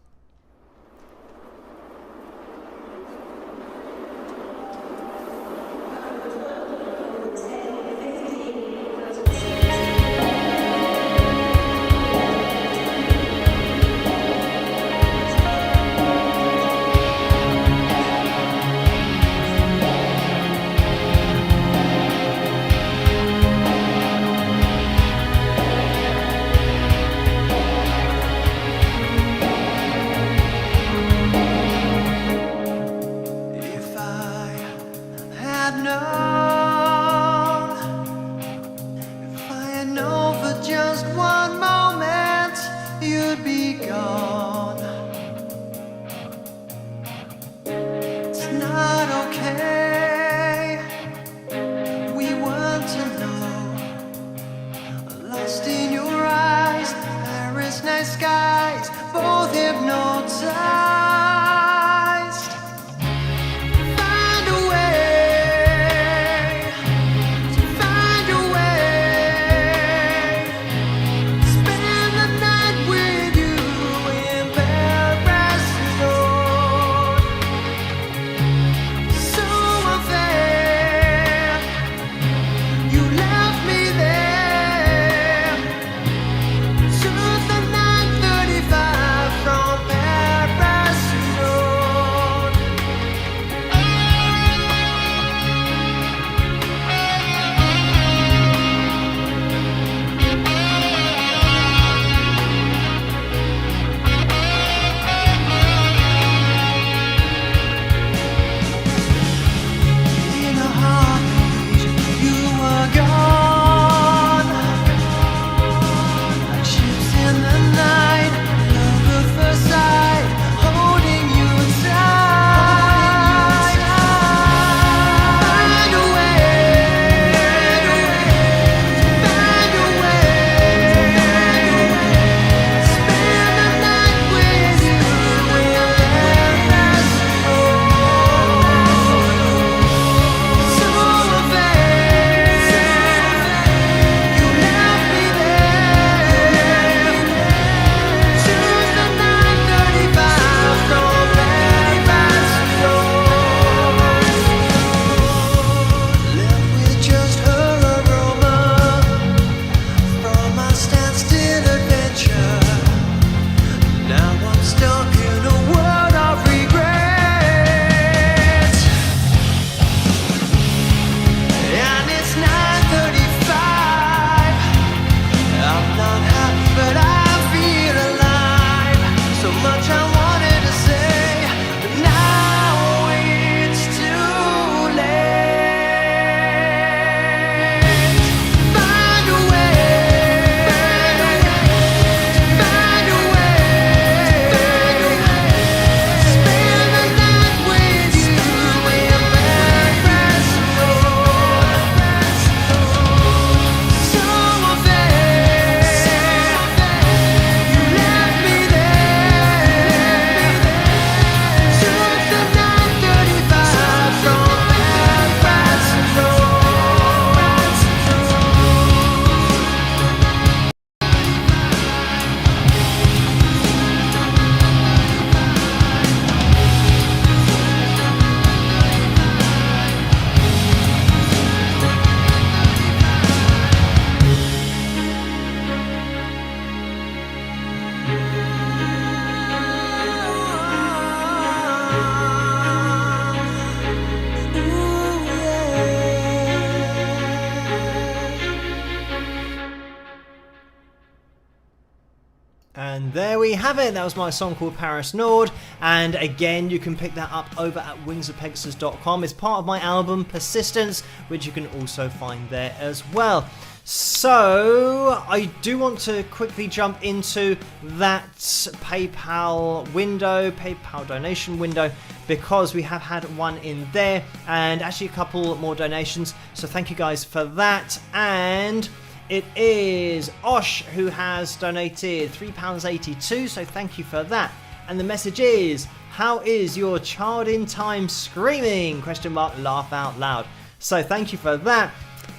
And there we have it. That was my song called Paris Nord. And again, you can pick that up over at wingsofpegasus.com. It's part of my album Persistence, which you can also find there as well. So I do want to quickly jump into that PayPal window, PayPal donation window, because we have had one in there and actually a couple more donations. So thank you guys for that. And it is Osh who has donated £3.82, so thank you for that. And the message is, how is your child in time screaming? ? Laugh out loud. So thank you for that.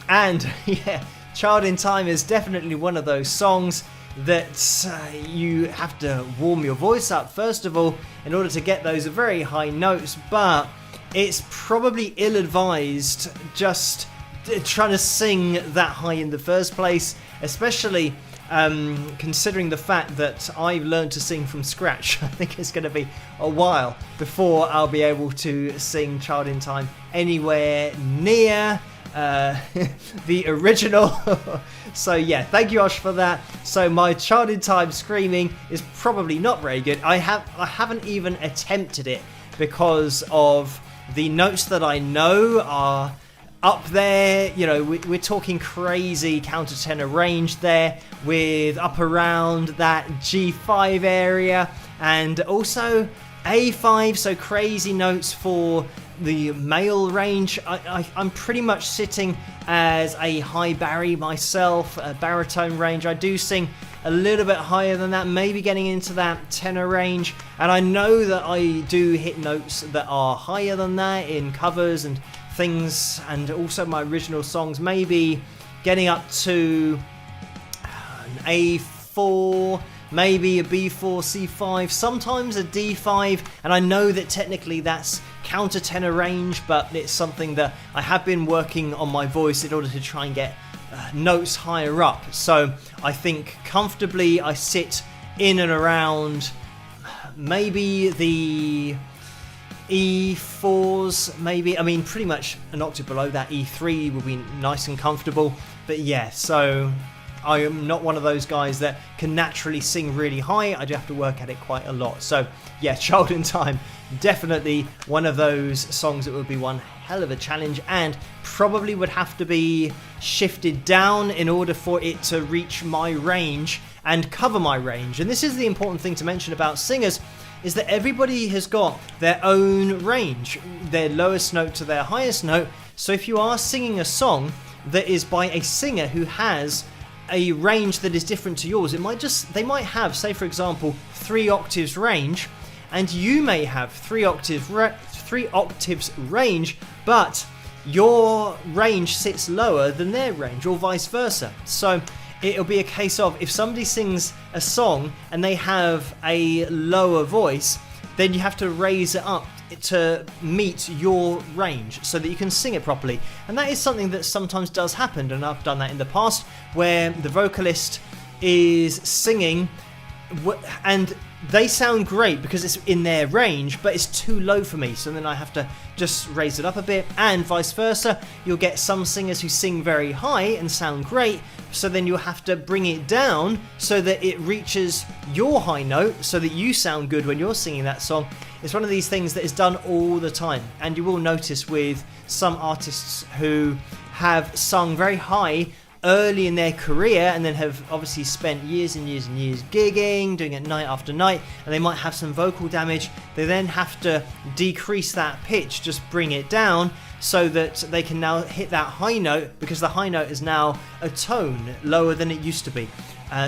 And yeah, Child in Time is definitely one of those songs that you have to warm your voice up first of all in order to get those very high notes, but it's probably ill-advised just trying to sing that high in the first place, especially considering the fact that I've learned to sing from scratch. I think it's going to be a while before I'll be able to sing Child in Time anywhere near the original. So yeah, thank you Osh for that. So my Child in Time screaming is probably not very good. I haven't even attempted it because of the notes that I know are up there. You know, we're talking crazy countertenor range there, with up around that G5 area and also A5, so crazy notes for the male range. I'm pretty much sitting as a high bari myself, a baritone range. I do sing a little bit higher than that, maybe getting into that tenor range, and I know that I do hit notes that are higher than that in covers and things, and also my original songs, maybe getting up to an A4, maybe a B4, C5, sometimes a D5, and I know that technically that's countertenor range, but it's something that I have been working on my voice in order to try and get notes higher up. So I think comfortably I sit in and around maybe the E4s, maybe. I mean, pretty much an octave below that, E3 will be nice and comfortable. But yeah, so I am not one of those guys that can naturally sing really high. I do have to work at it quite a lot. So yeah, Child in Time, definitely one of those songs that would be one hell of a challenge and probably would have to be shifted down in order for it to reach my range and cover my range. And this is the important thing to mention about singers, is that everybody has got their own range, their lowest note to their highest note. So if you are singing a song that is by a singer who has a range that is different to yours, they might have, say for example, 3 octaves range, and you may have 3 octaves range, but your range sits lower than their range, or vice versa. So it'll be a case of, if somebody sings a song and they have a lower voice, then you have to raise it up to meet your range so that you can sing it properly. And that is something that sometimes does happen, and I've done that in the past, where the vocalist is singing and they sound great because it's in their range, but it's too low for me, so then I have to just raise it up a bit, and vice versa. You'll get some singers who sing very high and sound great, so then you'll have to bring it down so that it reaches your high note so that you sound good when you're singing that song. It's one of these things that is done all the time, and you will notice with some artists who have sung very high early in their career and then have obviously spent years and years and years gigging, doing it night after night, and they might have some vocal damage. They then have to decrease that pitch, just bring it down so that they can now hit that high note, because the high note is now a tone lower than it used to be.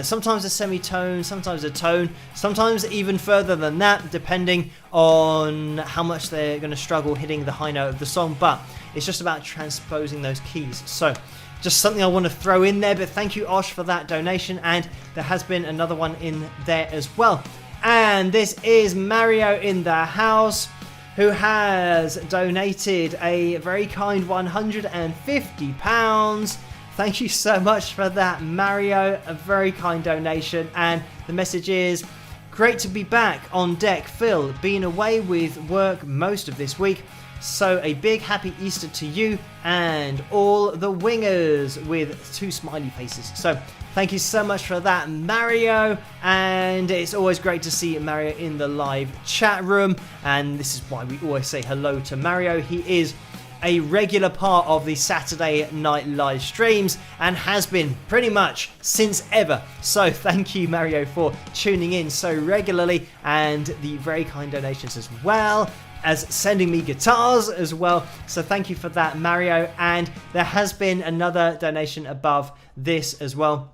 Sometimes a semitone, sometimes a tone, sometimes even further than that, depending on how much they're going to struggle hitting the high note of the song, but it's just about transposing those keys. So just something I want to throw in there, but thank you Osh for that donation, and there has been another one in there as well. And this is Mario in the house, who has donated a very kind £150. Thank you so much for that, Mario, a very kind donation. And the message is, great to be back on deck, Phil. Been away with work most of this week. So a big happy Easter to you and all the wingers with 2 smiley faces. So thank you so much for that, Mario, and it's always great to see Mario in the live chat room, and this is why we always say hello to Mario. He is a regular part of the Saturday night live streams and has been pretty much since ever. So thank you, Mario, for tuning in so regularly, and the very kind donations as well as sending me guitars as well. So thank you for that, Mario. And there has been another donation above this as well.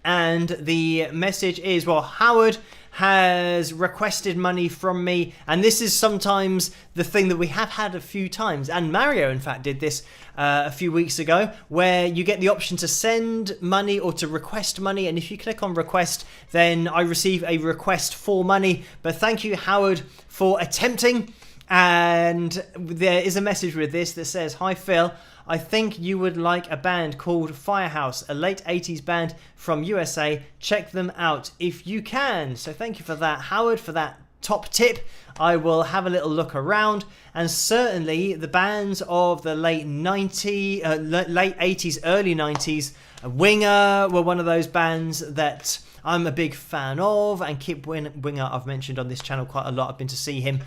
And the message is, well, Howard has requested money from me, and this is sometimes the thing that we have had a few times, and Mario in fact did this a few weeks ago, where you get the option to send money or to request money, and if you click on request, then I receive a request for money. But thank you, Howard, for attempting. And there is a message with this that says, "Hi Phil, I think you would like a band called Firehouse, a late 80s band from USA. Check them out if you can." So thank you for that, Howard, for that top tip. I will have a little look around, and certainly the bands of the late 80s, early 90s, Winger were one of those bands that I'm a big fan of, and Kip Winger I've mentioned on this channel quite a lot. I've been to see him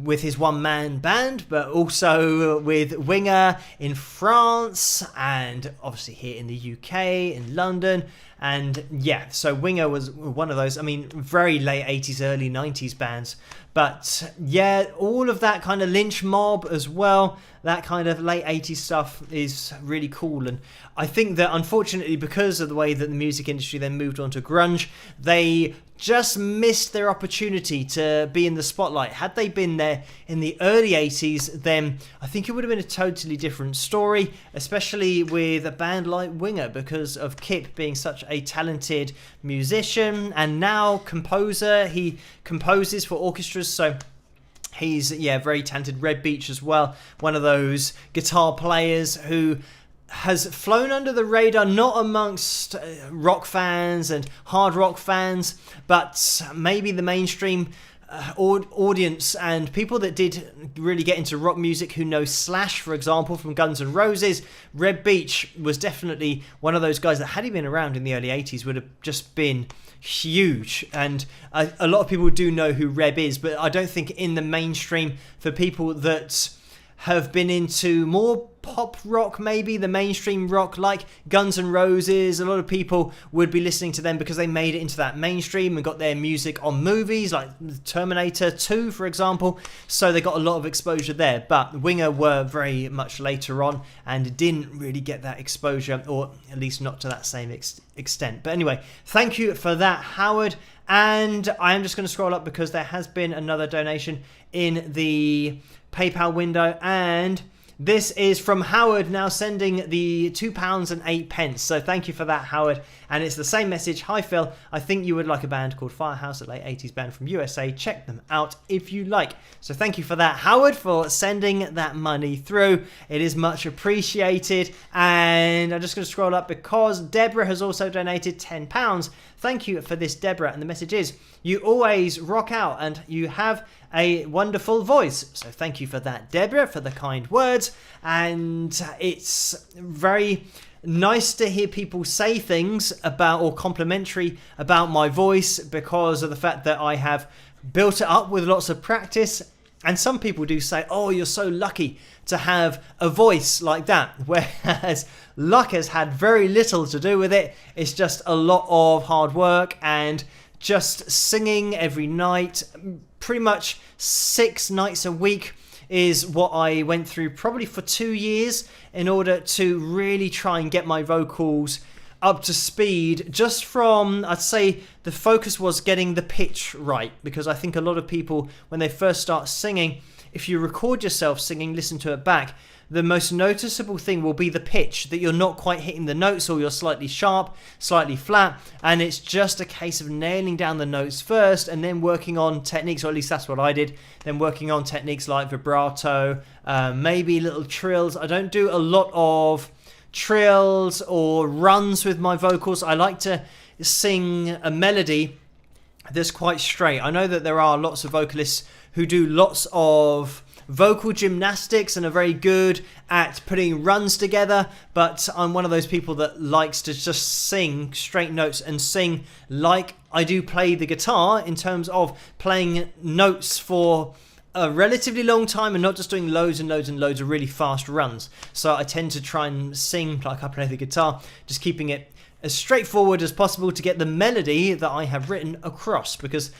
with his one-man band, but also with Winger in France, and obviously here in the UK, in London. And yeah, so Winger was one of those, I mean, very late 80s, early 90s bands. But yeah, all of that kind of Lynch Mob as well, that kind of late 80s stuff is really cool. And I think that unfortunately, because of the way that the music industry then moved on to grunge, they just missed their opportunity to be in the spotlight. Had they been there in the early 80s, then I think it would have been a totally different story, especially with a band like Winger, because of Kip being such a talented musician and now composer. He composes for orchestras, so he's, yeah, very talented. Red Beach as well, one of those guitar players who has flown under the radar, not amongst rock fans and hard rock fans, but maybe the mainstream audience and people that did really get into rock music who know Slash, for example, from Guns N' Roses. Red Beach was definitely one of those guys that, had he been around in the early 80s, would have just been huge. And a lot of people do know who Reb is, but I don't think in the mainstream, for people that have been into more pop rock, maybe the mainstream rock like Guns N' Roses, a lot of people would be listening to them because they made it into that mainstream and got their music on movies like Terminator 2, for example. So they got a lot of exposure there. But Winger were very much later on and didn't really get that exposure, or at least not to that same extent. But anyway, thank you for that, Howard. And I am just going to scroll up because there has been another donation in the PayPal window, and this is from Howard, now sending the £2.08. So thank you for that, Howard. And it's the same message. "Hi Phil, I think you would like a band called Firehouse, a late 80s band from USA. Check them out if you like." So thank you for that, Howard, for sending that money through. It is much appreciated. And I'm just going to scroll up because Deborah has also donated £10. Thank you for this, Deborah. And the message is, "You always rock out and you have a wonderful voice." So thank you for that, Deborah, for the kind words. And it's very nice to hear people say things about, or complimentary about, my voice, because of the fact that I have built it up with lots of practice. And some people do say, "Oh, you're so lucky to have a voice like that," whereas luck has had very little to do with it. It's just a lot of hard work and just singing every night, pretty much 6 nights a week is what I went through probably for 2 years in order to really try and get my vocals up to speed. Just from, I'd say the focus was getting the pitch right, because I think a lot of people, when they first start singing, if you record yourself singing, listen to it back, the most noticeable thing will be the pitch, that you're not quite hitting the notes, or you're slightly sharp, slightly flat, and it's just a case of nailing down the notes first and then working on techniques, or at least that's what I did, then working on techniques like vibrato, maybe little trills. I don't do a lot of trills or runs with my vocals. I like to sing a melody that's quite straight. I know that there are lots of vocalists who do lots of vocal gymnastics and are very good at putting runs together, but I'm one of those people that likes to just sing straight notes and sing like I do play the guitar, in terms of playing notes for a relatively long time and not just doing loads and loads and loads of really fast runs. So I tend to try and sing like I play the guitar, just keeping it as straightforward as possible to get the melody that I have written across, because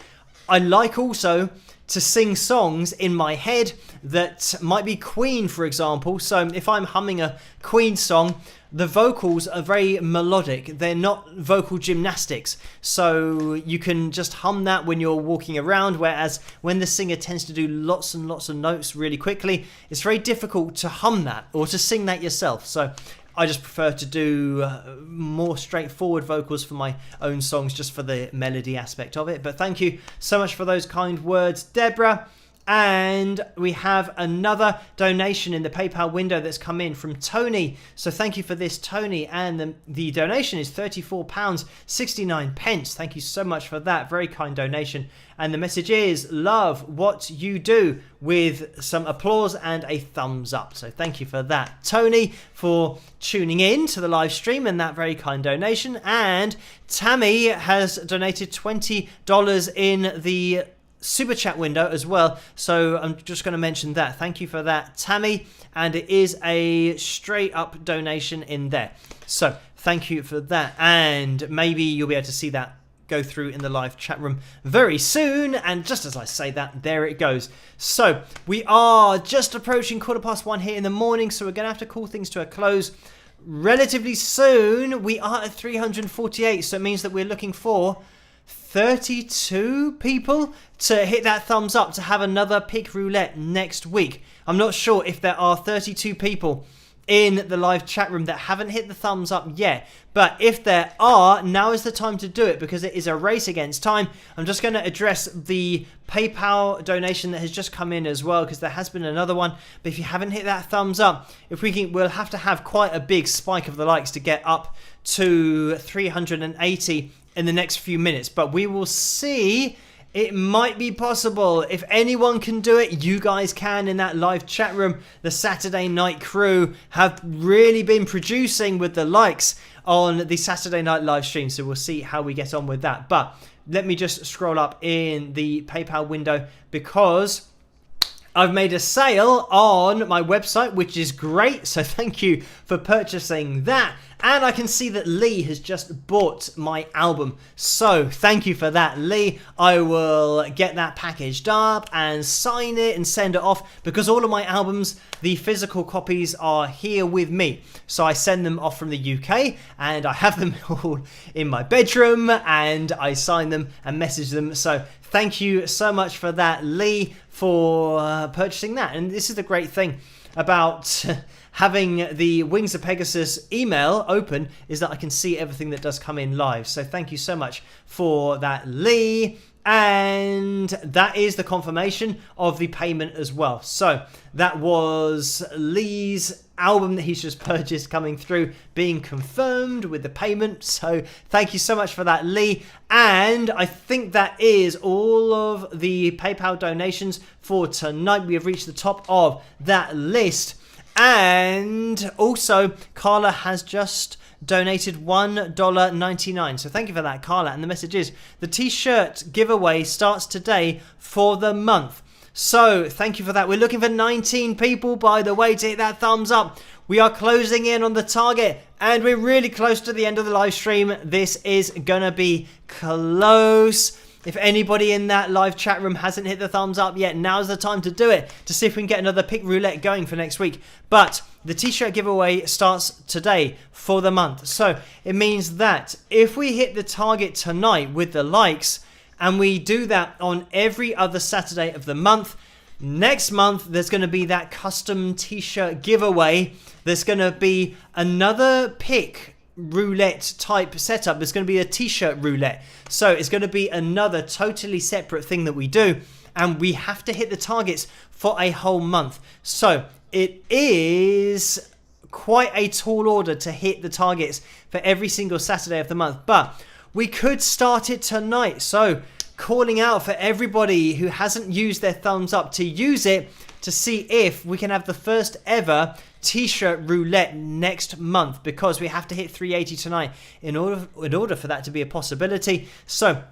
I like also to sing songs in my head that might be Queen, for example. So if I'm humming a Queen song, the vocals are very melodic. They're not vocal gymnastics. So you can just hum that when you're walking around, whereas when the singer tends to do lots and lots of notes really quickly, it's very difficult to hum that or to sing that yourself. So I just prefer to do more straightforward vocals for my own songs, just for the melody aspect of it. But thank you so much for those kind words, Deborah. And we have another donation in the PayPal window that's come in from Tony. So thank you for this, Tony. And the donation is £34.69. Thank you so much for that. Very kind donation. And the message is, love what you do, with some applause and a thumbs up. So thank you for that, Tony, for tuning in to the live stream and that very kind donation. And Tammy has donated $20 in the super chat window as well, so I'm just going to mention that. Thank you for that, Tammy, and it is a straight up donation in there, so thank you for that. And maybe you'll be able to see that go through in the live chat room very soon. And just as I say that, there it goes. So we are just approaching 1:15 here in the morning, so we're going to have to call things to a close relatively soon. We are at 348, so it means that we're looking for 32 people to hit that thumbs up to have another pick roulette next week. I'm not sure if there are 32 people in the live chat room that haven't hit the thumbs up yet, but if there are, now is the time to do it, because it is a race against time. I'm just going to address the PayPal donation that has just come in as well, because there has been another one. But if you haven't hit that thumbs up, we'll have to have quite a big spike of the likes to get up to 380 in the next few minutes, but we will see. It might be possible. If anyone can do it, you guys can in that live chat room. The Saturday night crew have really been producing with the likes on the Saturday night live stream, so we'll see how we get on with that. But let me just scroll up in the PayPal window, because I've made a sale on my website, which is great, so thank you for purchasing that. And I can see that Lee has just bought my album, so thank you for that, Lee. I will get that packaged up and sign it and send it off, because all of my albums, the physical copies, are here with me. So I send them off from the UK, and I have them all in my bedroom, and I sign them and message them. So thank you so much for that, Lee, for purchasing that. And this is the great thing about having the Wings of Pegasus email open, is that I can see everything that does come in live. So thank you so much for that, Lee. And that is the confirmation of the payment as well. So that was Lee's album that he's just purchased coming through, being confirmed with the payment. So thank you so much for that, Lee. And I think that is all of the PayPal donations for tonight. We have reached the top of that list. And also, Carla has just donated $1.99. So thank you for that, Carla. And the message is, the t-shirt giveaway starts today for the month. So thank you for that. We're looking for 19 people, by the way, to hit that thumbs up. We are closing in on the target, and we're really close to the end of the live stream. This is gonna be close. If anybody in that live chat room hasn't hit the thumbs up yet, now's the time to do it, to see if we can get another pick roulette going for next week. But the t-shirt giveaway starts today for the month. So it means that if we hit the target tonight with the likes, and we do that on every other Saturday of the month, next month there's going to be that custom t-shirt giveaway. There's going to be another pick roulette type setup. There's going to be a t-shirt roulette, so it's going to be another totally separate thing that we do, and we have to hit the targets for a whole month. So it is quite a tall order to hit the targets for every single Saturday of the month, but we could start it tonight. So calling out for everybody who hasn't used their thumbs up to use it, to see if we can have the first ever t-shirt roulette next month, because we have to hit 380 tonight in order for that to be a possibility. So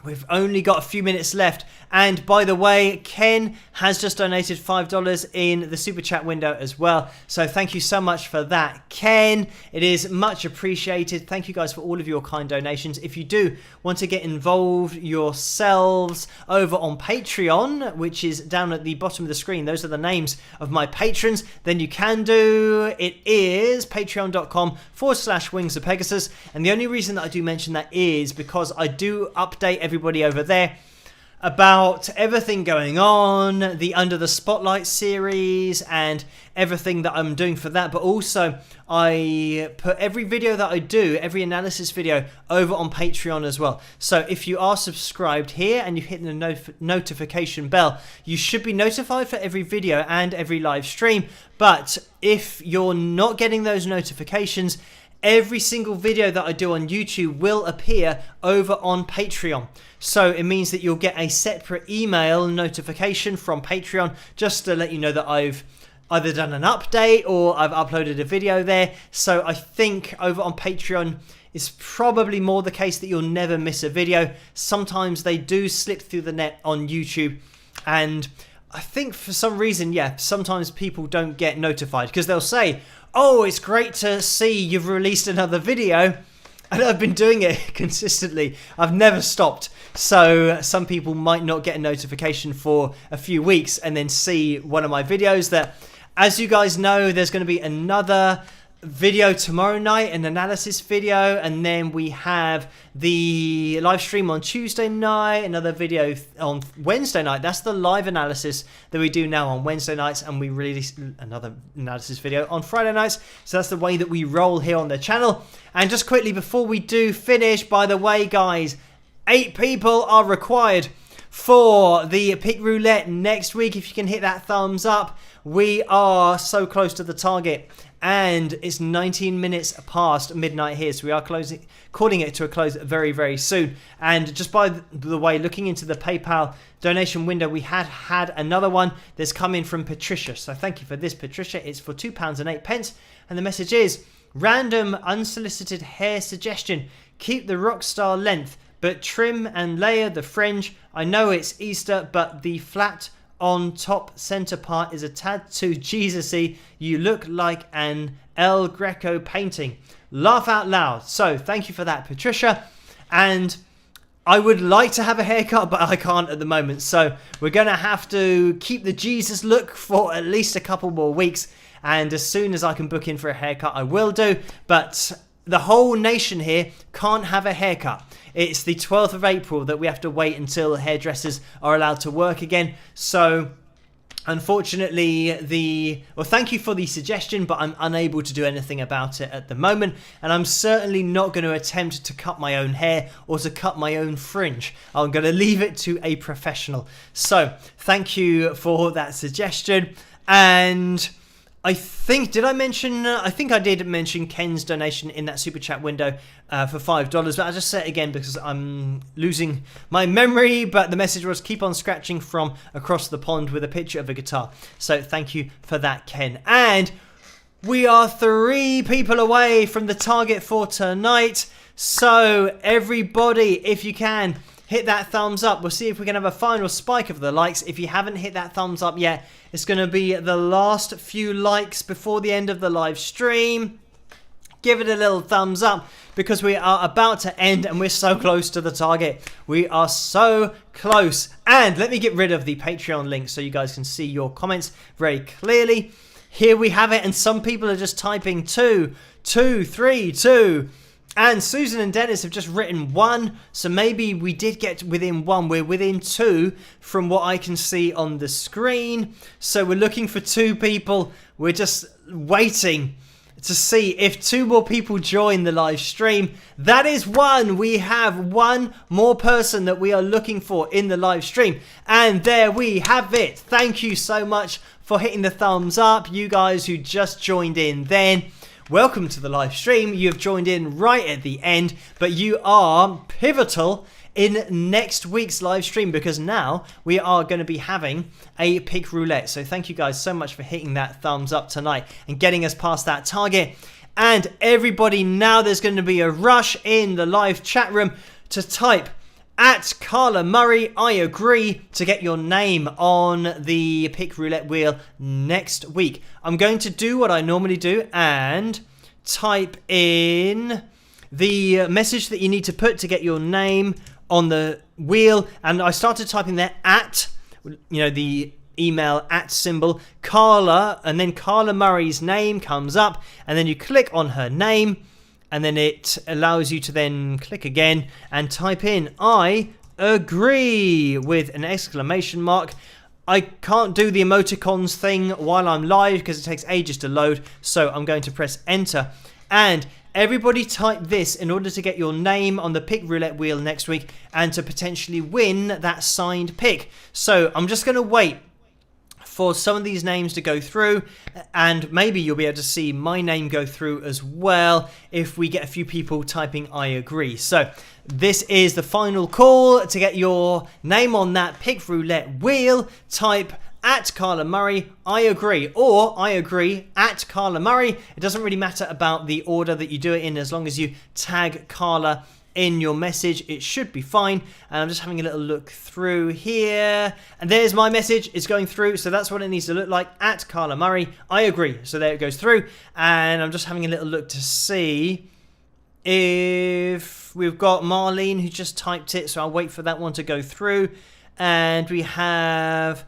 we've only got a few minutes left. And by the way, Ken has just donated $5 in the super chat window as well. So thank you so much for that, Ken. It is much appreciated. Thank you guys for all of your kind donations. If you do want to get involved yourselves over on Patreon, which is down at the bottom of the screen, those are the names of my patrons, then you can do. It is patreon.com/Wings of Pegasus. And the only reason that I do mention that is because I do update everybody over there about everything going on, the Under the Spotlight series and everything that I'm doing for that. But also I put every video that I do, every analysis video, over on Patreon as well. So if you are subscribed here and you hit the notification bell, you should be notified for every video and every live stream. But if you're not getting those notifications, every single video that I do on YouTube will appear over on Patreon. So it means that you'll get a separate email notification from Patreon just to let you know that I've either done an update or I've uploaded a video there. So I think over on Patreon it's probably more the case that you'll never miss a video. Sometimes they do slip through the net on YouTube, and I think for some reason, sometimes people don't get notified because they'll say, oh, it's great to see you've released another video. And I've been doing it consistently. I've never stopped. So some people might not get a notification for a few weeks and then see one of my videos that, as you guys know, there's going to be another video tomorrow night, an analysis video, and then we have the live stream on Tuesday night, another video on Wednesday night. That's the live analysis that we do now on Wednesday nights, and we release another analysis video on Friday nights. So that's the way that we roll here on the channel. And just quickly before we do finish, by the way guys, 8 people are required for the pick roulette next week. If you can hit that thumbs up, we are so close to the target. And it's 19 minutes past midnight here, so we are calling it to a close very, very soon. And just by the way, looking into the PayPal donation window, we had another one that's come in from Patricia. So thank you for this, Patricia. It's for £2.08. And the message is, random unsolicited hair suggestion. Keep the rock star length, but trim and layer the fringe. I know it's Easter, but the flat on top center part is a tad too Jesus-y. You look like an El Greco painting. Laugh out loud. So thank you for that, Patricia. And I would like to have a haircut, but I can't at the moment. So we're going to have to keep the Jesus look for at least a couple more weeks. And as soon as I can book in for a haircut, I will do. But the whole nation here can't have a haircut. It's the 12th of April that we have to wait until hairdressers are allowed to work again. So unfortunately, well, thank you for the suggestion, but I'm unable to do anything about it at the moment. And I'm certainly not going to attempt to cut my own hair or to cut my own fringe. I'm going to leave it to a professional. So thank you for that suggestion. And I think, did I mention, I think I did mention Ken's donation in that super chat window for $5, but I'll just say it again because I'm losing my memory. But the message was, keep on scratching from across the pond, with a picture of a guitar. So thank you for that, Ken. And we are 3 people away from the target for tonight. So everybody, if you can, hit that thumbs up. We'll see if we can have a final spike of the likes. If you haven't hit that thumbs up yet, it's going to be the last few likes before the end of the live stream. Give it a little thumbs up because we are about to end and we're so close to the target. We are so close. And let me get rid of the Patreon link so you guys can see your comments very clearly. Here we have it, and some people are just typing 2, 2, 3, 2. And Susan and Dennis have just written 1, so maybe we did get within 1. We're within 2 from what I can see on the screen. So we're looking for 2 people. We're just waiting to see if 2 more people join the live stream. That is 1. We have 1 more person that we are looking for in the live stream. And there we have it. Thank you so much for hitting the thumbs up, you guys who just joined in then. Welcome to the live stream. You have joined in right at the end, but you are pivotal in next week's live stream, because now we are going to be having a pick roulette. So thank you guys so much for hitting that thumbs up tonight and getting us past that target. And everybody, now there's going to be a rush in the live chat room to type at Carla Murray, I agree, to get your name on the pick roulette wheel next week. I'm going to do what I normally do and type in the message that you need to put to get your name on the wheel. And I started typing there at, the email at symbol, Carla, and then Carla Murray's name comes up, and then you click on her name. And then it allows you to then click again and type in, I agree, with an exclamation mark. I can't do the emoticons thing while I'm live because it takes ages to load. So I'm going to press enter. And everybody type this in order to get your name on the pick roulette wheel next week and to potentially win that signed pick. So I'm just going to wait for some of these names to go through, and maybe you'll be able to see my name go through as well if we get a few people typing I agree. So this is the final call to get your name on that pick roulette wheel. Type at Carla Murray, I agree, or I agree at Carla Murray. It doesn't really matter about the order that you do it in, as long as you tag Carla in your message, it should be fine. And I'm just having a little look through here, and there's my message. It's going through, so that's what it needs to look like, at Carla Murray, I agree. So there it goes through, and I'm just having a little look to see if we've got Marlene who just typed it, so I'll wait for that one to go through. And we have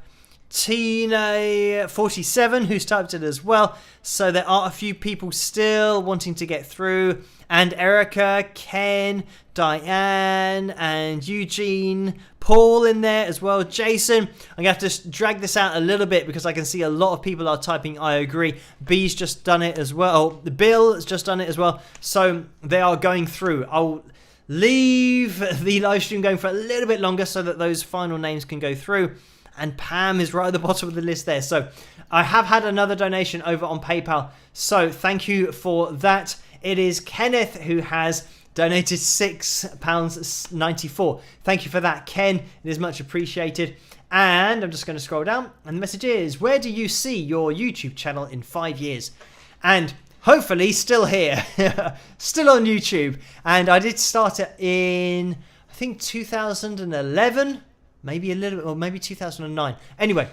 Tina47 who's typed it as well, so there are a few people still wanting to get through. And Erica, Ken, Diane, and Eugene, Paul in there as well. Jason, I'm going to have to drag this out a little bit because I can see a lot of people are typing I agree. B's just done it as well. Bill has just done it as well. So they are going through. I'll leave the live stream going for a little bit longer so that those final names can go through. And Pam is right at the bottom of the list there. So I have had another donation over on PayPal. So thank you for that. It is Kenneth who has donated £6.94. Thank you for that, Ken. It is much appreciated. And I'm just going to scroll down. And the message is, where do you see your YouTube channel in 5 years? And hopefully still here. Still on YouTube. And I did start it in, I think, 2011. Maybe a little bit, or maybe 2009. Anyway,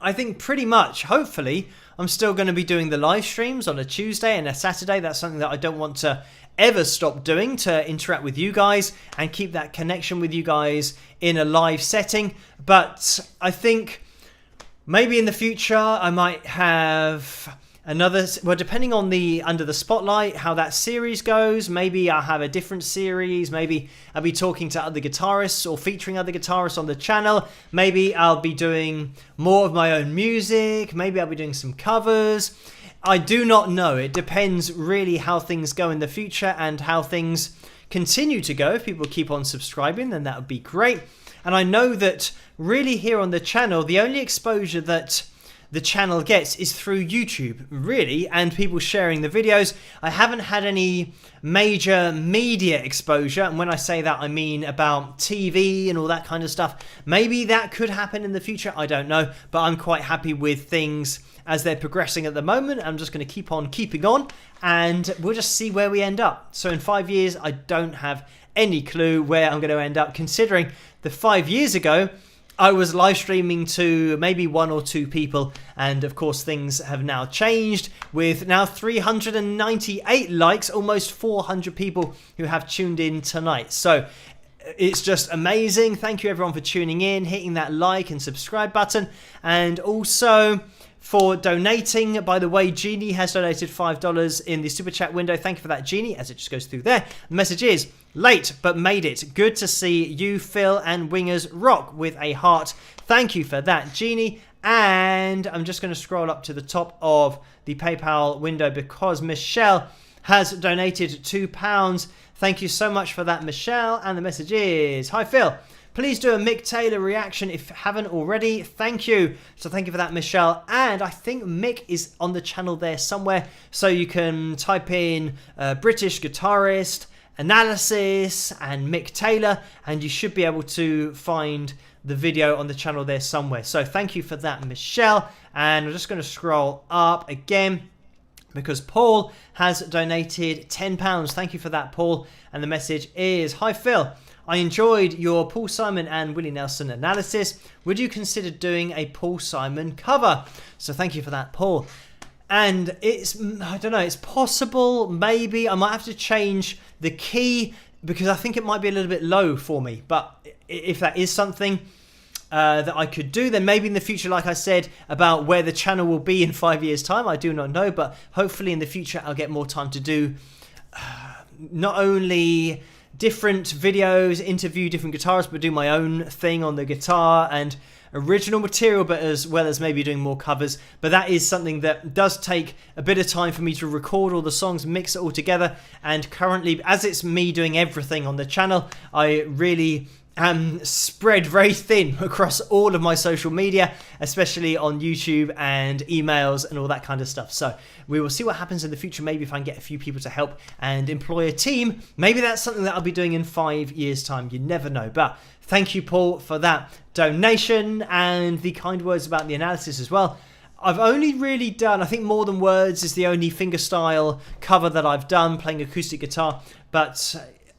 I think pretty much, hopefully, I'm still going to be doing the live streams on a Tuesday and a Saturday. That's something that I don't want to ever stop doing, to interact with you guys and keep that connection with you guys in a live setting. But I think maybe in the future I might have another, well, depending on the Under the Spotlight, how that series goes, maybe I'll have a different series. Maybe I'll be talking to other guitarists or featuring other guitarists on the channel. Maybe I'll be doing more of my own music. Maybe I'll be doing some covers. I do not know. It depends really how things go in the future and how things continue to go. If people keep on subscribing, then that would be great. And I know that really here on the channel, the only exposure that the channel gets is through YouTube, really, and people sharing the videos. I haven't had any major media exposure, and when I say that, I mean about TV and all that kind of stuff. Maybe that could happen in the future, I don't know, but I'm quite happy with things as they're progressing at the moment. I'm just going to keep on keeping on, and we'll just see where we end up. So in 5 years, I don't have any clue where I'm going to end up, considering the 5 years ago, I was live streaming to maybe 1 or 2 people, and of course things have now changed with now 398 likes, almost 400 people who have tuned in tonight. So it's just amazing. Thank you everyone for tuning in, hitting that like and subscribe button, and also for donating. By the way, Jeannie has donated $5 in the super chat window. Thank you for that, Jeannie, as it just goes through there. The message is, late but made it. Good to see you, Phil, and Wingers rock, with a heart. Thank you for that, Jeannie. And I'm just going to scroll up to the top of the PayPal window because Michelle has donated £2. Thank you so much for that, Michelle. And the message is, hi, Phil. Please do a Mick Taylor reaction if you haven't already. Thank you. So thank you for that, Michelle. And I think Mick is on the channel there somewhere. So you can type in British guitarist analysis and Mick Taylor, and you should be able to find the video on the channel there somewhere. So thank you for that, Michelle. And I'm just going to scroll up again because Paul has donated £10. Thank you for that, Paul. And the message is, "Hi Phil, I enjoyed your Paul Simon and Willie Nelson analysis. Would you consider doing a Paul Simon cover?" So thank you for that, Paul. And I don't know, it's possible, maybe. I might have to change the key because I think it might be a little bit low for me. But if that is something that I could do, then maybe in the future, like I said, about where the channel will be in 5 years' time, I do not know. But hopefully in the future, I'll get more time to do not only different videos, interview different guitarists, but do my own thing on the guitar and original material, but as well as maybe doing more covers. But that is something that does take a bit of time for me to record all the songs, mix it all together. And currently, as it's me doing everything on the channel, I really am spread very thin across all of my social media, especially on YouTube and emails and all that kind of stuff. So we will see what happens in the future. Maybe if I can get a few people to help and employ a team, maybe that's something that I'll be doing in 5 years' time. You never know. But thank you, Paul, for that donation and the kind words about the analysis as well. I've only really done, I think More Than Words is the only fingerstyle cover that I've done, playing acoustic guitar. But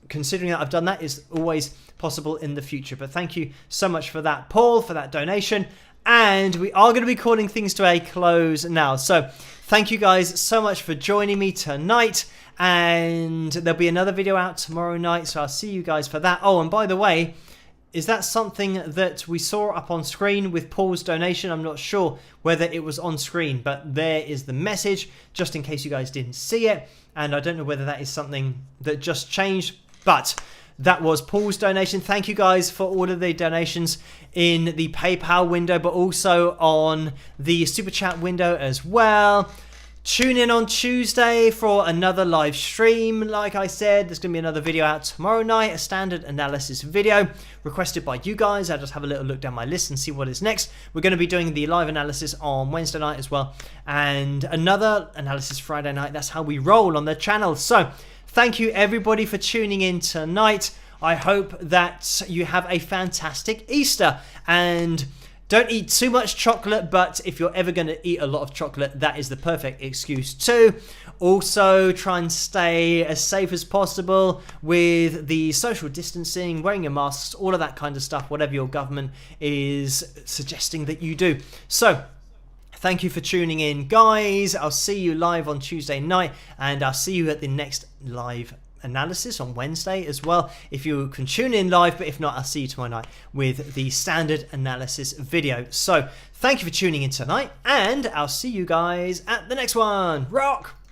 considering that I've done that, is always possible in the future. But thank you so much for that, Paul, for that donation. And we are going to be calling things to a close now. So thank you guys so much for joining me tonight. And there'll be another video out tomorrow night. So I'll see you guys for that. Oh, and by the way, is that something that we saw up on screen with Paul's donation? I'm not sure whether it was on screen, but there is the message, just in case you guys didn't see it. And I don't know whether that is something that just changed, but that was Paul's donation. Thank you guys for all of the donations in the PayPal window, but also on the Super Chat window as well. Tune in on Tuesday for another live stream. Like I said, there's going to be another video out tomorrow night, a standard analysis video requested by you guys. I'll just have a little look down my list and see what is next. We're going to be doing the live analysis on Wednesday night as well, and another analysis Friday night. That's how we roll on the channel. So thank you everybody for tuning in tonight. I hope that you have a fantastic Easter, and don't eat too much chocolate, but if you're ever going to eat a lot of chocolate, that is the perfect excuse too. Also, try and stay as safe as possible with the social distancing, wearing your masks, all of that kind of stuff, whatever your government is suggesting that you do. So thank you for tuning in, guys. I'll see you live on Tuesday night, and I'll see you at the next live analysis on Wednesday as well, if you can tune in live. But if not, I'll see you tomorrow night with the standard analysis video. So thank you for tuning in tonight, and I'll see you guys at the next one. Rock!